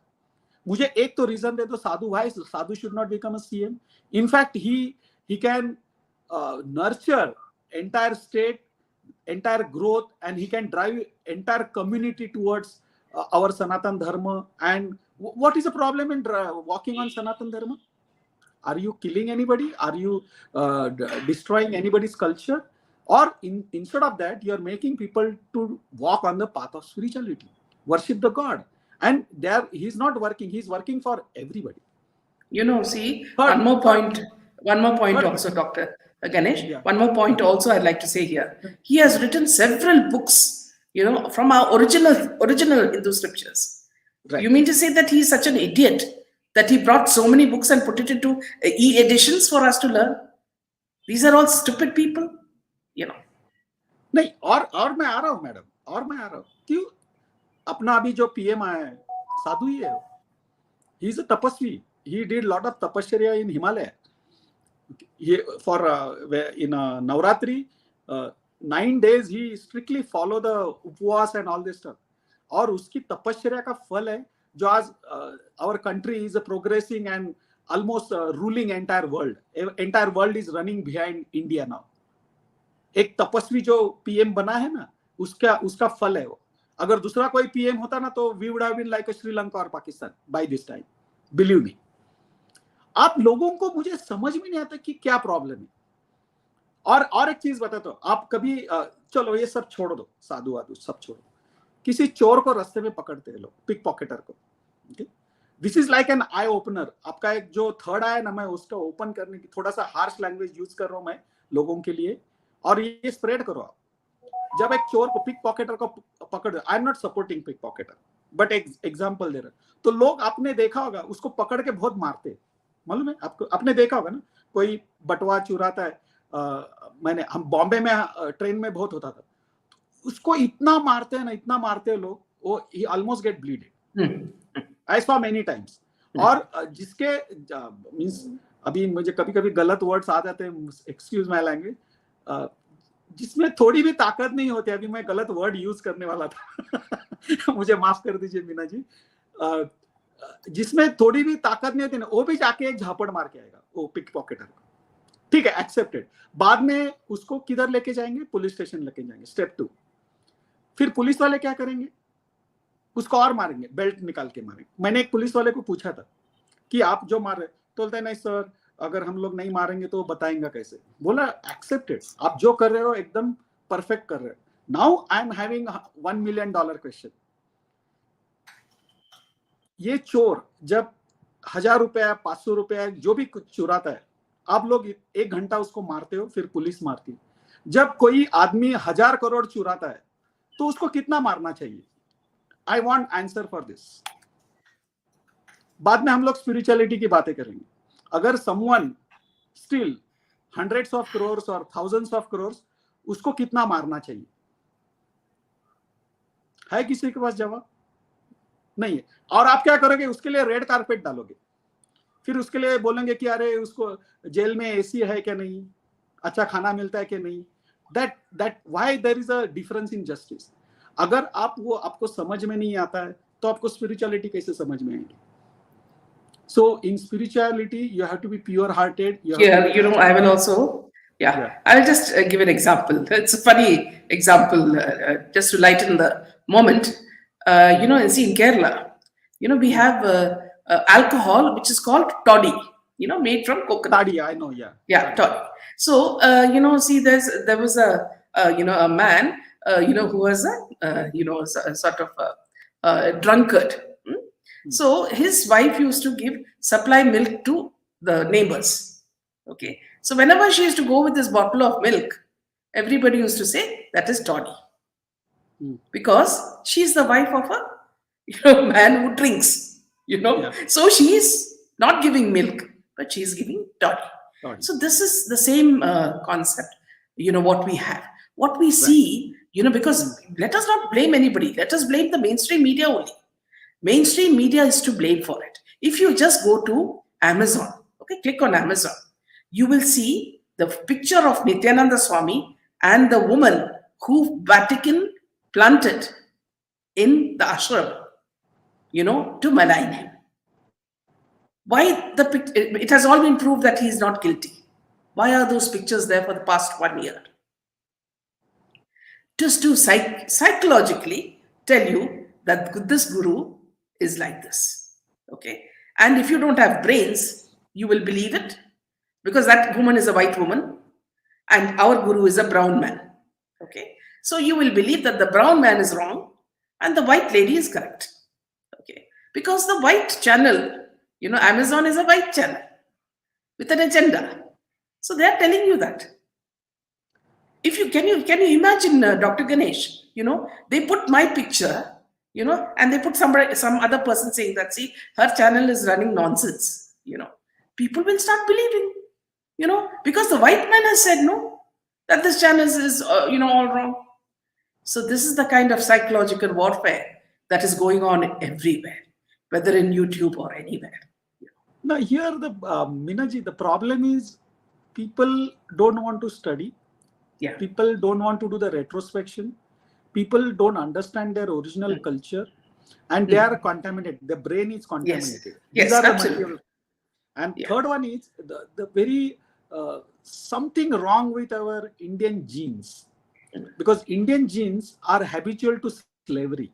मुझे एक तो रीजन दे दो, साधु, why Sadhu should not become a CM. In fact, he he can nurture entire state, entire growth, and he can drive entire community towards our Sanatan Dharma. And what is the problem in walking on Sanatan Dharma? Are you killing anybody? Are you destroying anybody's culture? Or instead of that, you're making people to walk on the path of spirituality, worship the God. And there, he's not working, he's working for everybody. See, Third, one more point third, also, Dr. Ganesh, yeah, one more point also I'd like to say here. He has written several books, from our original Hindu scriptures. right. You mean to say that he's such an idiot that he brought so many books and put it into e-editions for us to learn? These are all stupid people, नहीं, और मैं आ रहा हूँ madam, और मैं आ रहा हूँ क्यों? अपना अभी जो पीएम आया है साधु ही है, ही इज अ तपस्वी, he did lot of tapasya in Himalaya. For in Navratri, 9 days he strictly follow the upvas and all this stuff. और उसकी तपस्या का फल है जो आज our country is progressing and almost ruling entire world. Entire world is running behind India now. एक तपस्वी जो पीएम बना है ना, उसका फल है वो. अगर दूसरा कोई पीएम होता ना तो we would have been like Sri Lanka और Pakistan by this time. Believe me. आप लोगों को, मुझे समझ में नहीं आता कि क्या प्रॉब्लम है. और एक चीज बताता हूं, आप कभी चलो ये सब छोड़ दो, साधु वाधु सब छोड़ो, किसी चोर को रास्ते में पकड़ते हैं लोग, पिक पॉकेटर को. This is like an eye opener. आपका एक जो थर्ड आई है ना, मैं उसका ओपन करने की थोड़ा सा हार्श लैंग्वेज यूज कर रहा हूं मैं लोगों के लिए, और ये स्प्रेड करो आप. जब एक चोर को, पिक पॉकेटर को पकड़, I am not supporting pick pocketer, but example दे रहा. तो लोग, आपने देखा होगा, उसको पकड़ के बहुत मारते हैं, मालूम है आपको? आपने देखा होगा ना, कोई बटवा चुराता है, हम बॉम्बे में ट्रेन में बहुत होता था, उसको इतना मारते हैं ना, इतना मारते हैं लोग, वो he almost get bleeded. I saw many times. और जिसके मींस, अभी मुझे कभी कभी गलत वर्ड्स आ जाते हैं, एक्सक्यूज माय लैंग्वेज, जिसमें थोड़ी भी ताकत नहीं होती. अभी मैं गलत वर्ड यूज करने वाला था मुझे माफ कर दीजिए मीना जी. जिसमें थोड़ी भी ताकत नहीं होती ना, वो भी जाके एक झापड़ मार के आएगा, वो पिक पॉकेटर को. ठीक है, एक्सेप्टेड. बाद में उसको किधर लेके जाएंगे? पुलिस स्टेशन लेके जाएंगे, स्टेप 2. फिर पुलिस वाले क्या करेंगे? उसको और मारेंगे, बेल्ट निकाल के मारेंगे. मैंने एक पुलिस वाले को पूछा था कि आप जो मार रहे, तो बोलते नहीं सर, अगर हम लोग नहीं मारेंगे तो बताएंगे कैसे. बोला एक्सेप्टेड, आप जो कर रहे हो एकदम परफेक्ट कर रहे हो. Now I am having $1 million question. ये चोर जब 1000 रुपया, 500 रुपया, जो भी कुछ चुराता है, आप लोग 1 घंटा उसको मारते हो, फिर पुलिस मारती है. जब कोई आदमी 1000 करोड़ चुराता है तो उसको कितना मारना चाहिए? I want answer for this. बाद में हम लोग स्पिरिचुअलिटी की बातें करेंगे. अगर someone still hundreds of crores और thousands of crores, उसको कितना मारना चाहिए? है किसी के पास जवाब? नहीं है. और आप क्या करोगे? उसके लिए रेड कारपेट डालोगे, फिर उसके लिए बोलेंगे कि अरे उसको जेल में एसी है क्या नहीं, अच्छा खाना मिलता है कि नहीं. That why there is a difference in justice. अगर आपको समझ में नहीं आता है तो आपको स्पिरिचुअलिटी कैसे समझ में आएगी? So in spirituality, you have to be pure-hearted. Here, I will also, I'll just give an example. It's a funny example, just to lighten the moment. See, in Kerala, we have alcohol which is called toddy, made from coconut. Toddy, I know, yeah. Yeah, toddy. So, see, there was a man, who was a sort of a drunkard. So his wife used to supply milk to the neighbors. Okay. So whenever she used to go with this bottle of milk, everybody used to say that is toddy. Because she's the wife of a man who drinks. Yeah. So she's not giving milk, but she's giving toddy. So this is the same concept, what we have. What we see, because let us not blame anybody. Let us blame the mainstream media only. Mainstream media is to blame for it. If you just go to Amazon, okay, click on Amazon, you will see the picture of Nityananda Swami and the woman who Vatican planted in the ashram, to malign him. Why it has all been proved that he is not guilty. Why are those pictures there for the past 1 year? Just to psychologically tell you that this guru is like this. Okay. And if you don't have brains, you will believe it, because that woman is a white woman and our guru is a brown man. Okay. So you will believe that the brown man is wrong and the white lady is correct. Okay. Because the white channel, Amazon is a white channel with an agenda. So they are telling you that. If you can you imagine, Dr. Ganesh, they put my picture, and they put some other person saying that, see, her channel is running nonsense, people will start believing, because the white man has said no, that this channel is all wrong. So this is the kind of psychological warfare that is going on everywhere, whether in YouTube or anywhere. Now here the Minaji, the problem is people don't want to study. Yeah. People don't want to do the retrospection. People don't understand their original culture, and they are contaminated. The brain is contaminated. Yes, These are absolutely. the material. And third one is the very something wrong with our Indian genes, because Indian genes are habitual to slavery,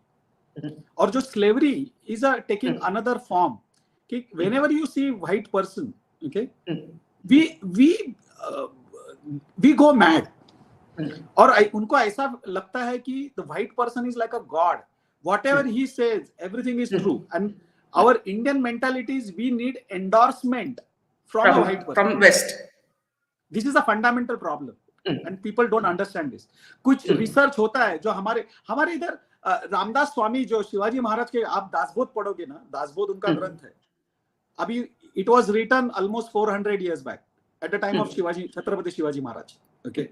or just slavery is taking another form. Okay? Whenever you see white person, okay, we go mad. और उनको ऐसा लगता है कि the white person is like a god. Whatever he says, everything is true. And our Indian mentality is we need endorsement from a white person. From West. This is a fundamental problem. And people don't understand this. कुछ research होता है जो हमारे इधर रामदास स्वामी, जो शिवाजी महाराज के, आप दासबोध पढ़ोगे ना, दासबोध उनका ग्रंथ है. अभी it was written almost 400 years back at the time of Shivaji, Chhatrapati Shivaji Maharaj. Okay.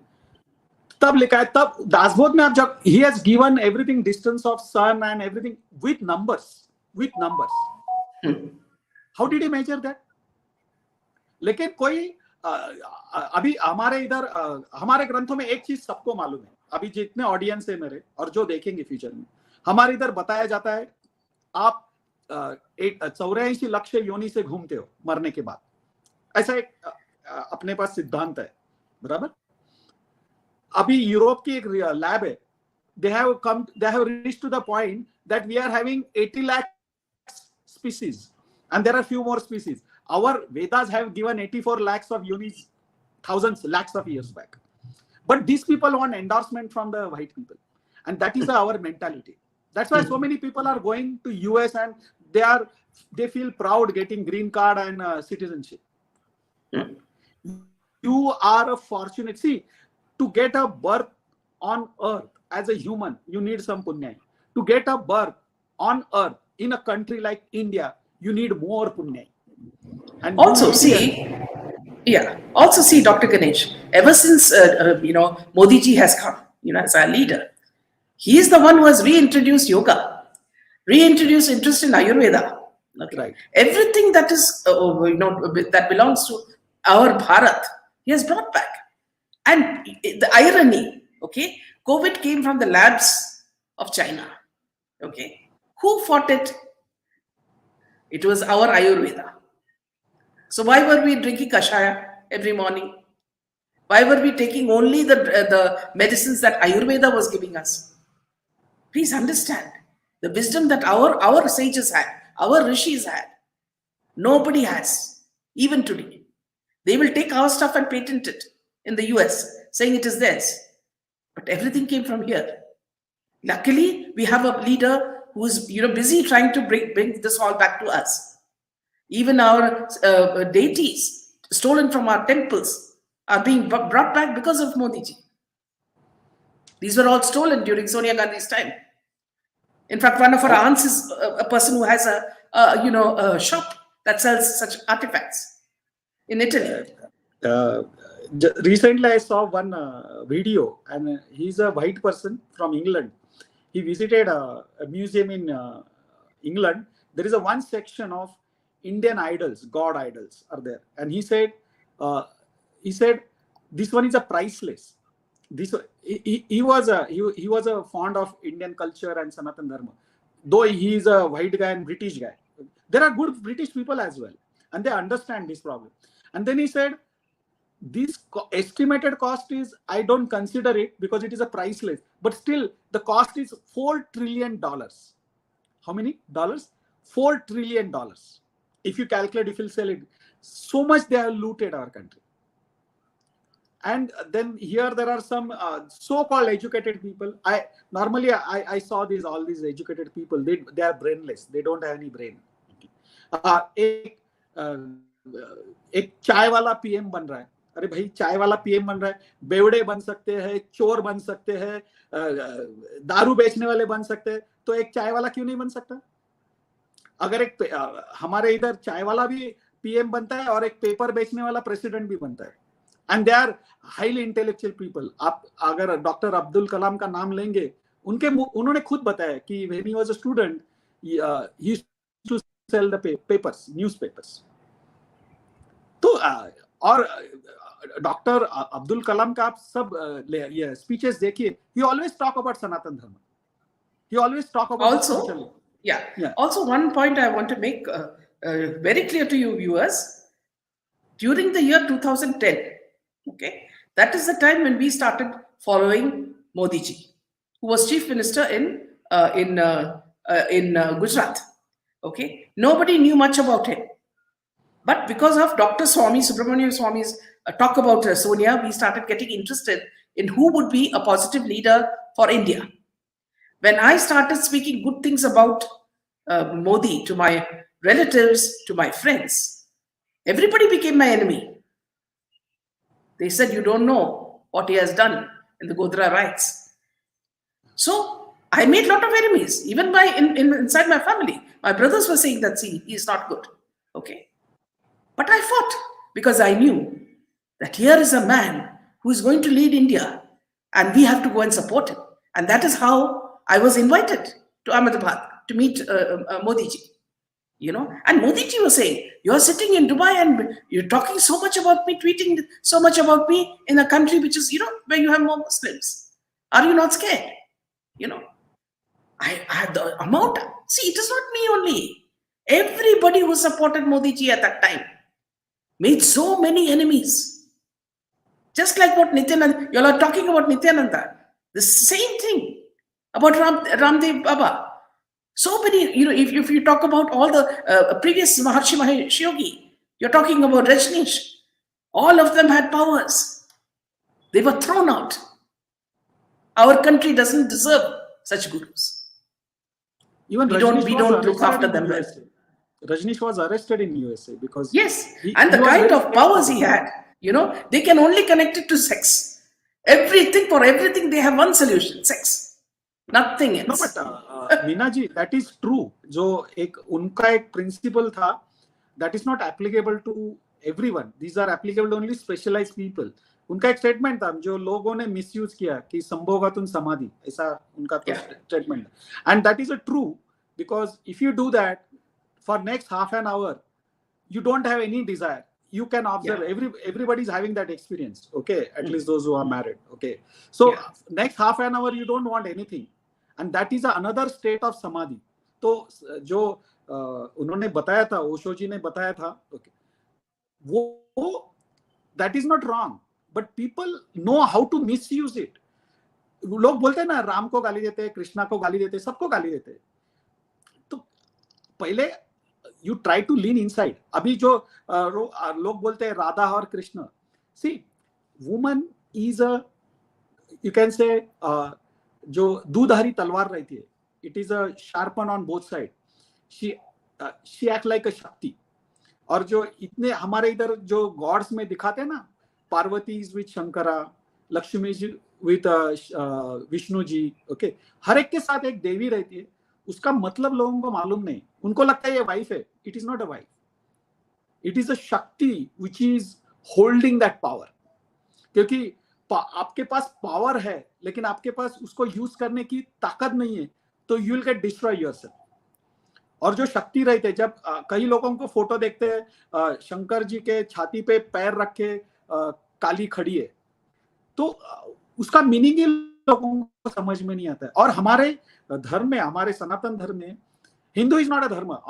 तब लिखा है, तब दासबोध में आप जब he has given everything, distance of sun and everything with numbers. How did he measure that? लेकिन कोई अभी हमारे इधर हमारे ग्रंथों में एक चीज सबको मालूम है, अभी जितने ऑडियंस है मेरे और जो देखेंगे फ्यूचर में, हमारे इधर बताया जाता है आप 84 लक्ष योनि से घूमते हो मरने के बाद, ऐसा एक अपने पास सिद्धांत है, बराबर. अभी यूरोप की एक लैब है, they have reached to the point that we are having 80 lakh species and there are few more species. Our Vedas have given 84 lakhs of yonis thousands lakhs of years back, but these people want endorsement from the white people, and that is our mentality. That's why so many people are going to US and they feel proud getting green card and citizenship. You are fortunate. See, to get a birth on earth as a human, you need some punya. To get a birth on earth in a country like India, you need more punya. And also see, Dr. Ganesh, ever since Modi ji has come, as our leader, he is the one who has reintroduced yoga, reintroduced interest in Ayurveda. Okay. Right. Everything that is that belongs to our Bharat, he has brought back. And the irony, okay, COVID came from the labs of China. Okay, who fought it? It was our Ayurveda. So why were we drinking kashaya every morning? Why were we taking only the medicines that Ayurveda was giving us? Please understand the wisdom that our sages had, our rishis had. Nobody has, even today. They will take our stuff and patent it in the US, saying it is theirs. But everything came from here. Luckily, we have a leader who is busy trying to bring this all back to us. Even our deities stolen from our temples are being brought back because of Modi ji. These were all stolen during Sonia Gandhi's time. In fact, one of our aunts is a person who has a shop that sells such artifacts in Italy. Recently, I saw one video, and he's a white person from England. He visited a museum in England. There is one section of Indian idols, god idols are there, and he said, this one is a priceless. He was a fond of Indian culture and Sanatan Dharma, though he is a white guy and British guy. There are good British people as well, and they understand this problem. And then he said, this estimated cost is, I don't consider it because it is a priceless, but still the cost is $4 trillion. How many dollars? $4 trillion. If you calculate, if you sell it, so much they have looted our country. And then here there are some so-called educated people. I saw all these educated people. They are brainless. They don't have any brain. एक चाय वाला PM बन रहा है. अरे भाई, चाय वाला पीएम बन रहा है, बेवड़े बन सकते हैं, चोर बन सकते हैं, दारू बेचने वाले बन सकते हैं, तो एक चाय वाला क्यों नहीं बन सकता? अगर एक हमारे इधर चाय वाला भी पीएम बनता है और एक पेपर बेचने वाला प्रेसिडेंट भी बनता है, and they are highly intellectual people. आप अगर डॉक्टर अब्दुल कलाम का नाम लेंगे, उन्होंने खुद बताया कि when he was a student, he used to sell the papers, newspapers. तो और डॉक्टर अब्दुल कलाम का आप सब ये स्पीचेस देखिए, ही ऑलवेज टॉक अबाउट सनातन धर्म. He always talk about also, yeah. Also, one point I want to make very clear to you viewers, during the year 2010, okay, that is the time when we started following Modi ji, who was chief minister in Gujarat. Okay, nobody knew much about him, but because of Dr. Subramanian Swami's talk about Sonia, we started getting interested in who would be a positive leader for India. When I started speaking good things about Modi to my relatives, to my friends, everybody became my enemy. They said, you don't know what he has done in the Godhra riots. So I made a lot of enemies, even inside my family. My brothers were saying that, see, he's not good. Okay. But I fought because I knew that here is a man who is going to lead India and we have to go and support him. And that is how I was invited to Ahmedabad to meet Modi ji. And Modi ji was saying, you're sitting in Dubai and you're talking so much about me, tweeting so much about me in a country which is, where you have more Muslims. Are you not scared? I had the amount. See, it is not me only. Everybody who supported Modi ji at that time made so many enemies. Just like what Nityananda, you all are talking about Nityananda. The same thing about Ramdev Baba. So many, if you talk about all the previous Maharshi Mahesh Yogi, you're talking about Rajneesh. All of them had powers. They were thrown out. Our country doesn't deserve such gurus. Even we don't look after them well. Rajneesh was arrested in USA because and the kind of powers he had, they can only connect it to sex. For everything, they have one solution: sex. Nothing else. No, but Meena ji, that is true. जो उनका एक principle था, that is not applicable to everyone. These are applicable to only specialized people. उनका एक statement था जो लोगों ने misuse किया कि संभोगातुन समाधि, ऐसा उनका statement. And that is a true, because if you do that for next half an hour, you don't have any desire. You can observe everybody is having that experience. Okay, at least those who are married. Okay, so next half an hour you don't want anything, and that is another state of samadhi. तो जो उन्होंने बताया था, ओशो जी ने बताया था, okay, वो that is not wrong, but people know how to misuse it. लोग बोलते हैं ना, राम को गाली देते हैं, कृष्णा को गाली देते हैं, सबको गाली देते हैं. तो पहले you try to lean inside. अभी जो लोग बोलते हैं राधा और Krishna, see, woman is a, you can say, जो दूधारी तलवार रहती है, it is a sharpen on both side. She act like a शक्ति. और जो इतने हमारे इधर जो गॉड्स में दिखाते हैं ना, Parvati is with Shankara, Lakshmi ji with Vishnu ji, okay, हर एक के साथ एक देवी रहती है. उसका मतलब लोगों को मालूम नहीं. उनको लगता है ये वाइफ है. It is not a wife. It is a शक्ति which is holding that power. क्योंकि आपके पास पावर है, लेकिन आपके पास उसको यूज करने की ताकत नहीं है, तो you will get destroy yourself. और जो शक्ति रहते हैं, जब कई लोगों को फोटो देखते हैं शंकर जी के छाती पे पैर रख के काली खड़ी है, तो उसका मीनिंग ही लोगों को समझ में नहीं आता है. और हमारे धर्म में, हमारे सनातन धर्म में, Hindu is not a dharma.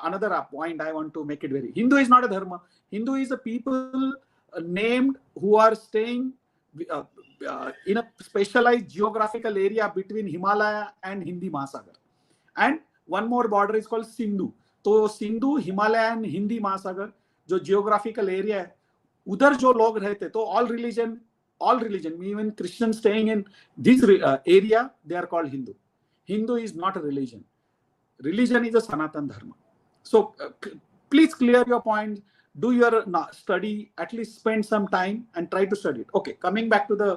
Another point I want to make it very. Hindu is not a dharma. Hindu is a people named who are staying in a specialized geographical area between Himalaya and Hindi Mahasagar. And one more border is called Sindhu. तो Sindhu, Himalaya and Hindi महासागर जो geographical area है, उधर जो लोग रहते, तो all religion, even Christian staying in this area, they are called Hindu. Hindu is not a religion. Religion is a Sanatan Dharma. So please clear your point. Do your study, at least spend some time and try to study it. Okay, coming back to the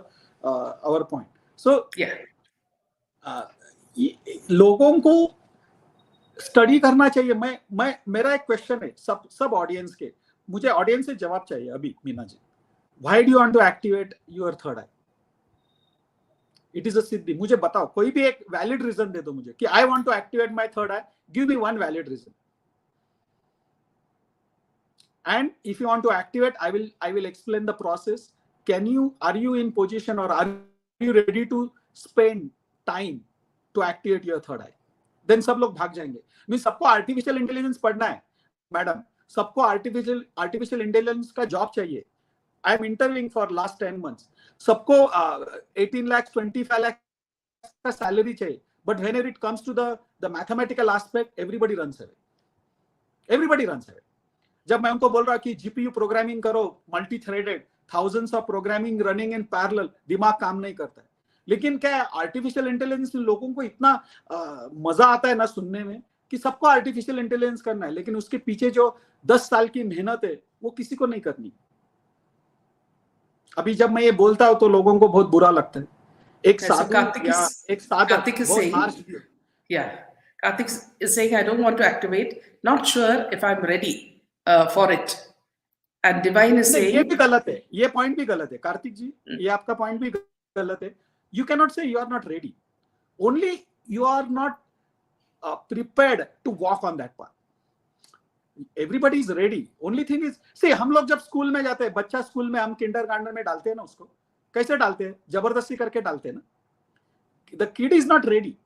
our point. So Yeah. लोगों को study करना चाहिए. मैं मेरा एक question है सब audience के, मुझे ऑडियंस से जवाब चाहिए अभी. Meena ji, why do you want to activate your third eye? It is a siddhi. मुझे बताओ, कोई भी एक वैलिड रीजन दे दो मुझे कि I want to activate my third eye. Give me one valid reason. And if you want to activate, I will explain the process. Are you in position, or are you ready to spend time to activate your third eye? Then सब लोग भाग जाएंगे. Mean सबको artificial intelligence पढ़ना है madam, सबको artificial intelligence का job चाहिए. I am interviewing for last 10 months. सबको 18 lakhs 25 lakhs का सैलरी चाहिए. But when it comes to the mathematical aspect, everybody runs away. जब मैं उनको बोल रहा कि जीपीयू प्रोग्रामिंग करो, multi threaded, thousands of programming running in parallel, दिमाग काम नहीं करता है. लेकिन क्या है, आर्टिफिशियल इंटेलिजेंस में लोगों को इतना मजा आता है ना सुनने में कि सबको आर्टिफिशियल इंटेलिजेंस करना है, लेकिन उसके पीछे जो 10 साल की मेहनत है वो किसी को नहीं करनी. अभी जब मैं ये बोलता हूं तो लोगों को बहुत बुरा लगता है. एक साधु या एक साधक बहुत harsh. Yeah, Karthik is saying, I don't want to activate, not sure if I'm ready for it. And Divine is saying, ये भी गलत है, ये पॉइंट भी गलत है कार्तिक जी, ये आपका पॉइंट भी गलत है. You cannot say you are not ready. Only you are not prepared to walk on that path. Everybody is ready. Only thing is, see, हम लोग जब स्कूल में जाते हैं, बच्चा स्कूल में हम किंडरगार्टन में डालते हैं ना, उसको कैसे डालते हैं? जबरदस्ती करके डालते हैं ना. The kid is not ready.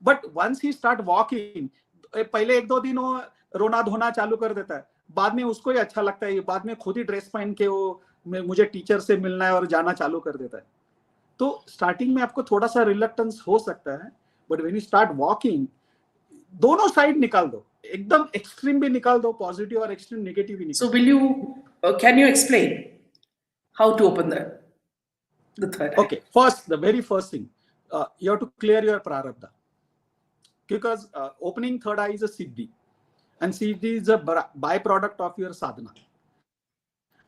But once he start walking, पहले 1-2 दिन वो रोना धोना चालू कर देता है, बाद में उसको ही अच्छा लगता है, बाद में खुद ही ड्रेस पहन के वो मुझे टीचर से मिलना है और जाना चालू कर देता है. तो स्टार्टिंग में आपको थोड़ा सा रिलक्टेंस हो सकता है, but when you start walking, दोनों साइड निकाल दो, एकदम एक्सट्रीम भी निकाल दो, पॉजिटिव और एक्सट्रीम नेगेटिव भी निकाल. So can you explain how to open the third eye? Okay, first, the very first thing, you have to clear your prarabdha, because opening third eye is a siddhi, and siddhi is a byproduct of your sadhana.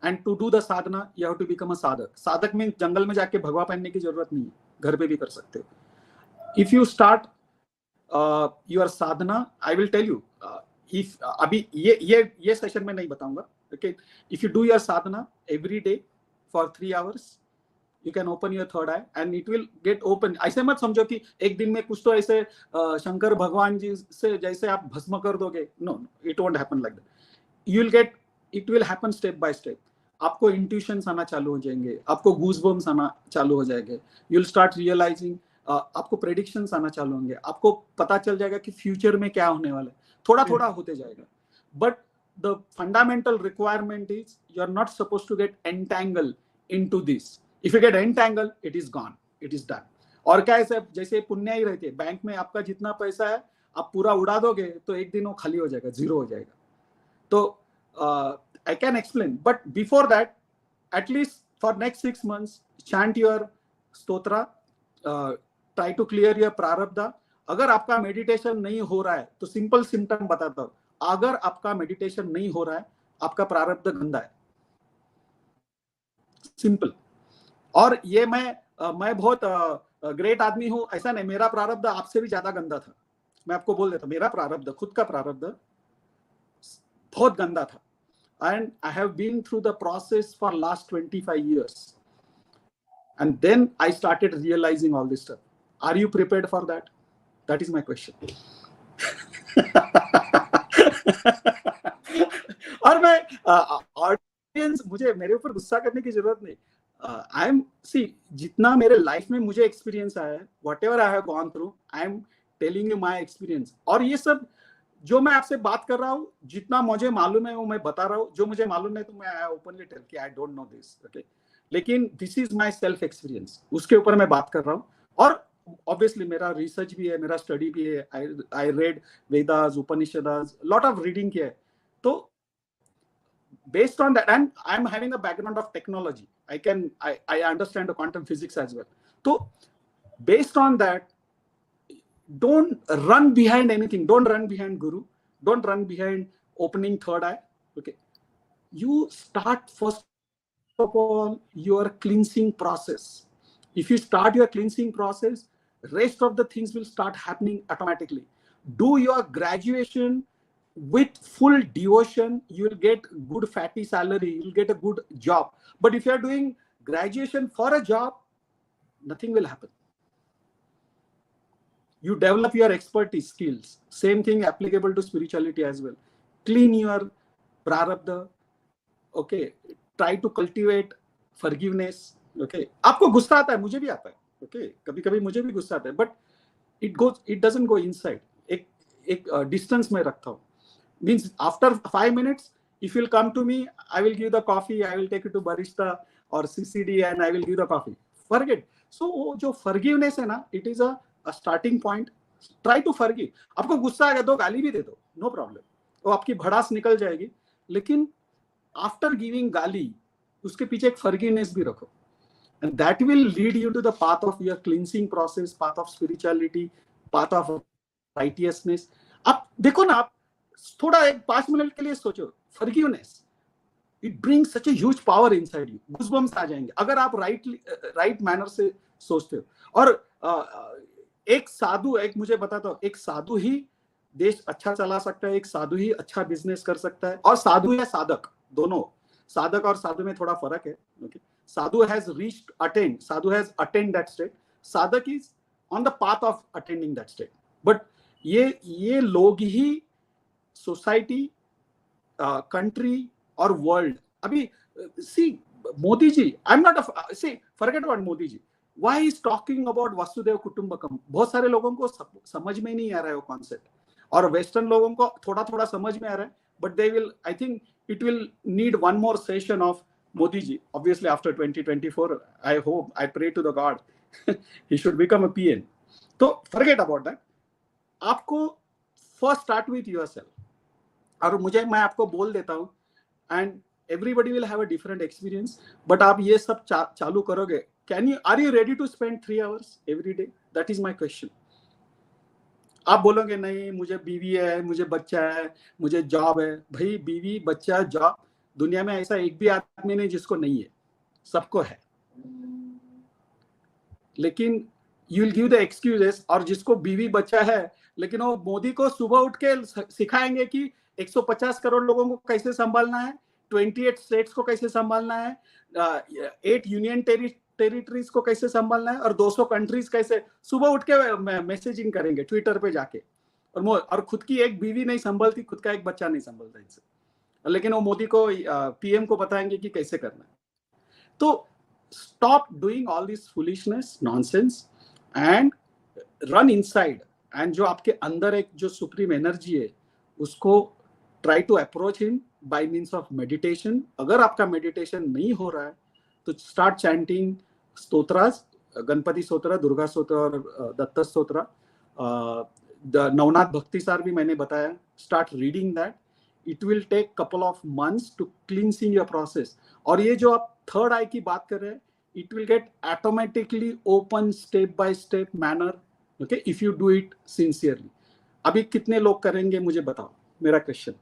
And to do the sadhana, you have to become a sadak. Sadak means जंगल में जाके भगवा पहनने की जरूरत नहीं है, घर पे भी कर सकते हो. If you start your sadhana, I will tell you, if अभी ये सेशन में नहीं बताऊंगा. Okay, if you do your sadhana every day for 3 hours, you can open your third eye and it will get open. ऐसे मत समझो कि एक दिन में कुछ तो ऐसे शंकर भगवान जी से जैसे आप भस्म कर दोगे. No, it won't happen like that. It will happen step by step. आपको इंट्यूशंस आना चालू हो जाएंगे, आपको गूज़बम्स आना चालू हो जाएंगे. यू विल स्टार्ट रियलाइजिंग, आपको प्रेडिक्शंस आना चालू होंगे, आपको पता चल जाएगा कि फ्यूचर में क्या होने वाला है. थोड़ा थोड़ा होते जाएगा. But the fundamental requirement is you are not suppose to get entangle into this. If you get entangle, it is gone, it is done. और क्या है, जैसे पुण्य ही रहते हैं, बैंक में आपका जितना पैसा है आप पूरा उड़ा दोगे तो एक दिन वो खाली हो जाएगा, जीरो हो जाएगा. तो I can explain, but before that, at least for next 6 months, chant your stotra, try to clear your prarabdha. अगर आपका मेडिटेशन नहीं हो रहा है तो सिंपल सिम्टम बताता हूँ. अगर आपका मेडिटेशन नहीं हो रहा है, आपका प्रारब्ध गंदा है, सिंपल. और ये मैं बहुत ग्रेट आदमी हूँ ऐसा नहीं. मेरा प्रारब्ध आपसे भी ज्यादा गंदा था. मैं आपको बोल देता, मेरा प्रारब्ध, खुद का प्रारब्ध बहुत गंदा था. And I have been through the process for last 25 years. And then I started realizing all this stuff. Are you prepared for that? That is my question. और मैं ऑडियंस, मुझे मेरे ऊपर गुस्सा करने की जरूरत नहीं. आई एम जितना मेरे लाइफ में मुझे एक्सपीरियंस आया है, what ever I have gone through, I am telling you my experience. और ये सब जो मैं आपसे बात कर रहा हूँ, जितना मुझे मालूम है वो मैं बता रहा हूँ, जो मुझे मालूम नहीं तो मैं आई ओपनली टेल कि I don't know this, okay, लेकिन this is my self experience, उसके ऊपर मैं बात कर रहा हूँ। और ऑब्वियसली मेरा रिसर्च भी है, मेरा स्टडी भी है, I read Vedas, Upanishads, lot of reading किया है। तो based on that, and I'm having a background of technology, I understand the quantum physics as well. So based on that, don't run behind anything, don't run behind guru, don't run behind opening third eye, okay. You start first of all your cleansing process. If you start your cleansing process, rest of the things will start happening automatically. Do your graduation with full devotion, you will get good fatty salary, you will get a good job. But if you are doing graduation for a job, nothing will happen. You develop your expertise skills. Same thing applicable to spirituality as well. Clean your prarabdha, okay. Try to cultivate forgiveness, okay. आपको गुस्सा आता है, मुझे भी आता है, okay. कभी कभी मुझे भी गुस्सा आता है, but it doesn't go inside. एक distance में रखता हूँ. Means after 5 minutes, if you'll come to me, I will give the coffee, I will take it to barista or CCD and I will give the coffee. Forget. So जो forgiveness है ना, it is a starting point. Try to forgive. आपको गुस्सा आएगा, दो गाली भी दे दो, no problem. वो आपकी भड़ास निकल जाएगी. लेकिन after giving गाली, उसके पीछे एक forgiveness भी रखो. And that will lead you to the path of your cleansing process, path of spirituality, path of righteousness. आप देखो ना, आप थोड़ा एक 5 मिनट के लिए सोचो, forgiveness, it brings such a huge power inside you. Goosebumps आ जाएंगे अगर आप right manner से सोचते हो. और एक साधु, एक मुझे बताता हूँ, एक साधु ही देश अच्छा चला सकता है, एक साधु ही अच्छा बिजनेस कर सकता है. और साधु या साधक दोनों, साधक और साधु में थोड़ा फर्क है, okay? Sadhu has Sadhu has attained that state. Sadhak is on the path of attaining that state. But ये लोग ही सोसाइटी, कंट्री और वर्ल्ड, अभी see Modi ji, I am not see forget about Modi ji, why is talking about Vasudev Kutumbakam. बहुत सारे लोगों को समझ में नहीं आ रहा है वो कॉन्सेप्ट, और वेस्टर्न लोगों को थोड़ा थोड़ा समझ में आ रहा है, but they will, I think it will need one more session of Modi ji. Obviously after 2024, I pray to the God he should become a PM. So forget about that. आपको first start with yourself. और मैं आपको बोल देता हूँ, and everybody will have a different experience, but आप ये सब चालू करोगे, are you ready to spend 3 hours every day? That is my question. आप बोलोगे नहीं, मुझे बीवी है, मुझे बच्चा है, मुझे जॉब है. भाई बीवी बच्चा जॉब, दुनिया में ऐसा एक भी आदमी नहीं जिसको नहीं है, सबको है. लेकिन you will give the excuses. और जिसको बीवी बच्चा है, लेकिन वो मोदी को सुबह उठ के सिखाएंगे कि 150 करोड़ लोगों को कैसे संभालना है, 28 स्टेट्स को कैसे संभालना है, 8 यूनियन टेरिटरीज को कैसे संभालना है, और 200 कंट्रीज कैसे. सुबह उठ के मैसेजिंग करेंगे ट्विटर पे जाके, और खुद की एक बीवी नहीं संभालती, खुद का एक बच्चा नहीं संभालता इनसे, लेकिन वो मोदी को, पीएम को बताएंगे कि कैसे करना है. तो stop doing all this foolishness, nonsense, and run inside. and जो आपके अंदर एक जो सुप्रीम एनर्जी है, उसको try to approach him by means of meditation. अगर आपका मेडिटेशन नहीं हो रहा है तो start chanting स्तोत्रास, गणपति स्तोत्र, दुर्गा स्तोत्र और दत्त स्तोत्र. नवनाथ भक्ति सार भी मैंने बताया. Start reading that. It will take couple of months to cleansing your process. और ये जो आप थर्ड आई की बात कर रहे हैं, it will get automatically open step by step manner, okay, if you do it sincerely. अभी कितने लोग करेंगे मुझे बताओ, मेरा question.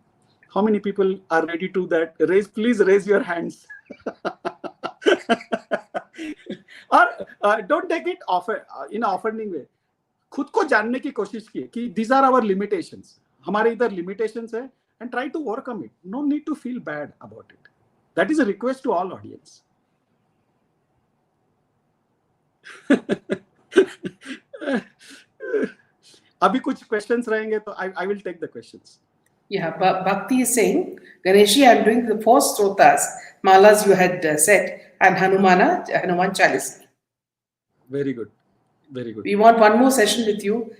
How many people are ready to that? Please raise your hands. और don't take it in an offending way. खुद को जानने की कोशिश की कि these are our limitations. हमारे इधर limitations है, and try to overcome it. No need to feel bad about it. That is a request to all audience. अभी कुछ questions रहेंगे तो I will take the questions. Yeah, but Bhakti is saying, Ganeshi, I'm doing the 4 stotas, malas you had said, and Hanuman Chalisa. Very good. Very good. We want one more session with you.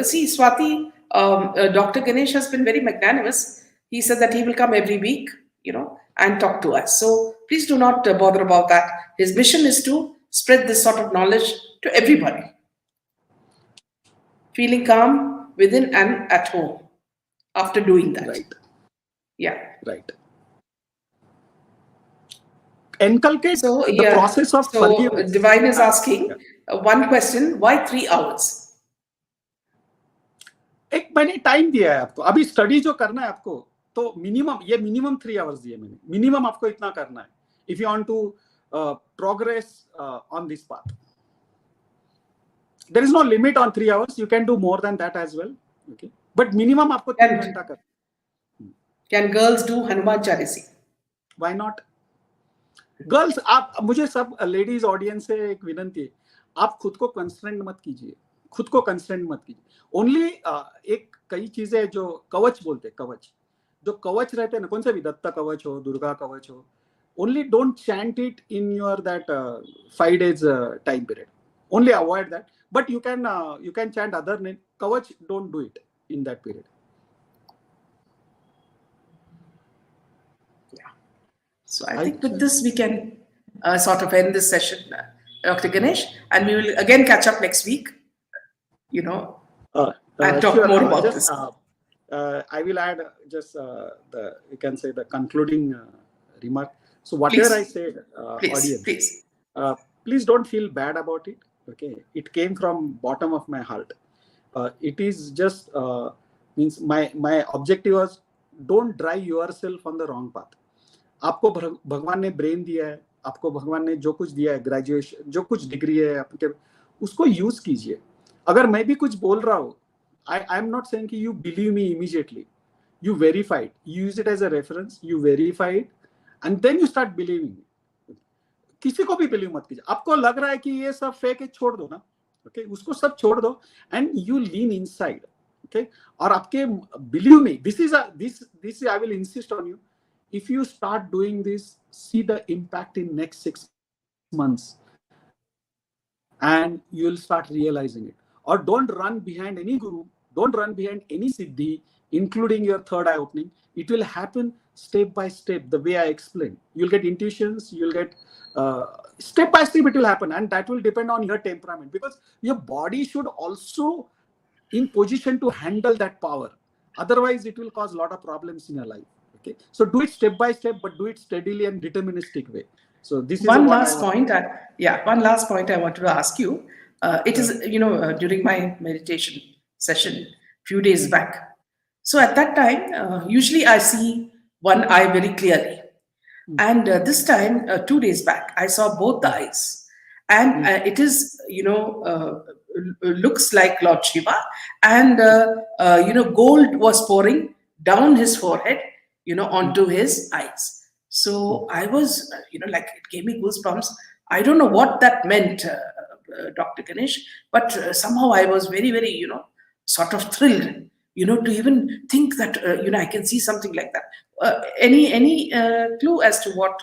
See, Swati, Dr. Ganesh has been very magnanimous. He said that he will come every week, and talk to us. So please do not bother about that. His mission is to spread this sort of knowledge to everybody, feeling calm within and at home after doing that. Right. Yeah. Right. Inculcate So, the yeah. process of So, forgiveness. Divine is Yeah. asking one question: why 3 hours? एक मैंने time दिया है आपको, अभी study जो करना है आपको, तो मिनिमम 3 hours दिए मैंने, मिनिमम आपको इतना करना है if you want to progress on this path. There is no limit on 3 hours, you can do more than that as well, okay, but minimum आपको 3 घंटा करना. Can girls do Hanuman Chalisi? Why not girls? आप, मुझे सब ladies audience से एक विनंती है, आप खुद को कंस्ट्रेंट मत कीजिए, खुद को कंस्ट्रेंट मत कीजिए. ओनली एक कई चीजें जो कवच बोलते हैं, कवच जो कवच रहते हैं ना, कौन से भी दत्त कवच हो, दुर्गा कवच हो, only don't chant it in your that 5 days time period, only avoid that, but you can chant other name. Kavach don't do it in that period. So I think with this we can sort of end this session, Dr. Ganesh, and we will again catch up next week, and talk sure, more about just, this. I will add just the, you can say, the concluding remark. So whatever Please. I said, Please, audience, please don't feel bad about it. Okay, it came from bottom of my heart. It is just means my objective was, don't drive yourself on the wrong path. आपको भगवान ने brain दिया है, आपको भगवान ने जो कुछ दिया है, ग्रेजुएशन जो कुछ डिग्री है आपके, उसको यूज कीजिए. अगर मैं भी कुछ बोल रहा हूँ, आई एम नॉट सेइंग कि you believe me immediately, you verify it, you use it as a reference, you verify it, and then you start believing. किसी को भी बिलीव मत कीजिए. आपको लग रहा है कि ये सब फेक है, छोड़ दो ना, ओके, उसको सब छोड़ दो, and you lean inside, okay, और आपके, believe me, this I will insist on you, if you start doing this, see the impact in next 6 months, and you'll start realizing it. Or don't run behind any guru, don't run behind any siddhi, including your third eye opening. It will happen step by step, the way I explained. You'll get intuitions, you'll get step by step, it will happen, and that will depend on your temperament, because your body should also in position to handle that power. Otherwise it will cause a lot of problems in your life. Okay, so do it step by step, but do it steadily and deterministic way. So this is one last point. One last point I wanted to ask you. It is, during my meditation session few days back. So at that time, usually I see one eye very clearly, and this time, 2 days back, I saw both the eyes, and it is, looks like Lord Shiva, and gold was pouring down his forehead, onto his eyes. So I was, like, it gave me goosebumps. I don't know what that meant, Dr. Ganesh, but somehow I was very, very, sort of thrilled, to even think that, I can see something like that. Any clue as to what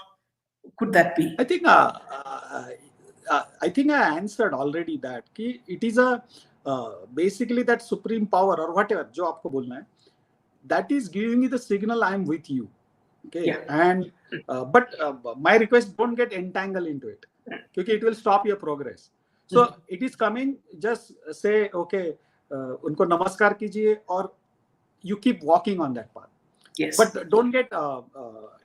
could that be? I think I answered already that ki it is a basically that supreme power or whatever जो आपको बोलना है, that is giving you the signal I am with you. Okay, Yeah. and but my request, don't get entangled into it, because it will stop your progress. So it is coming, just say okay, उनको नमस्कार कीजिए, और you keep walking on that path. Yes. But don't get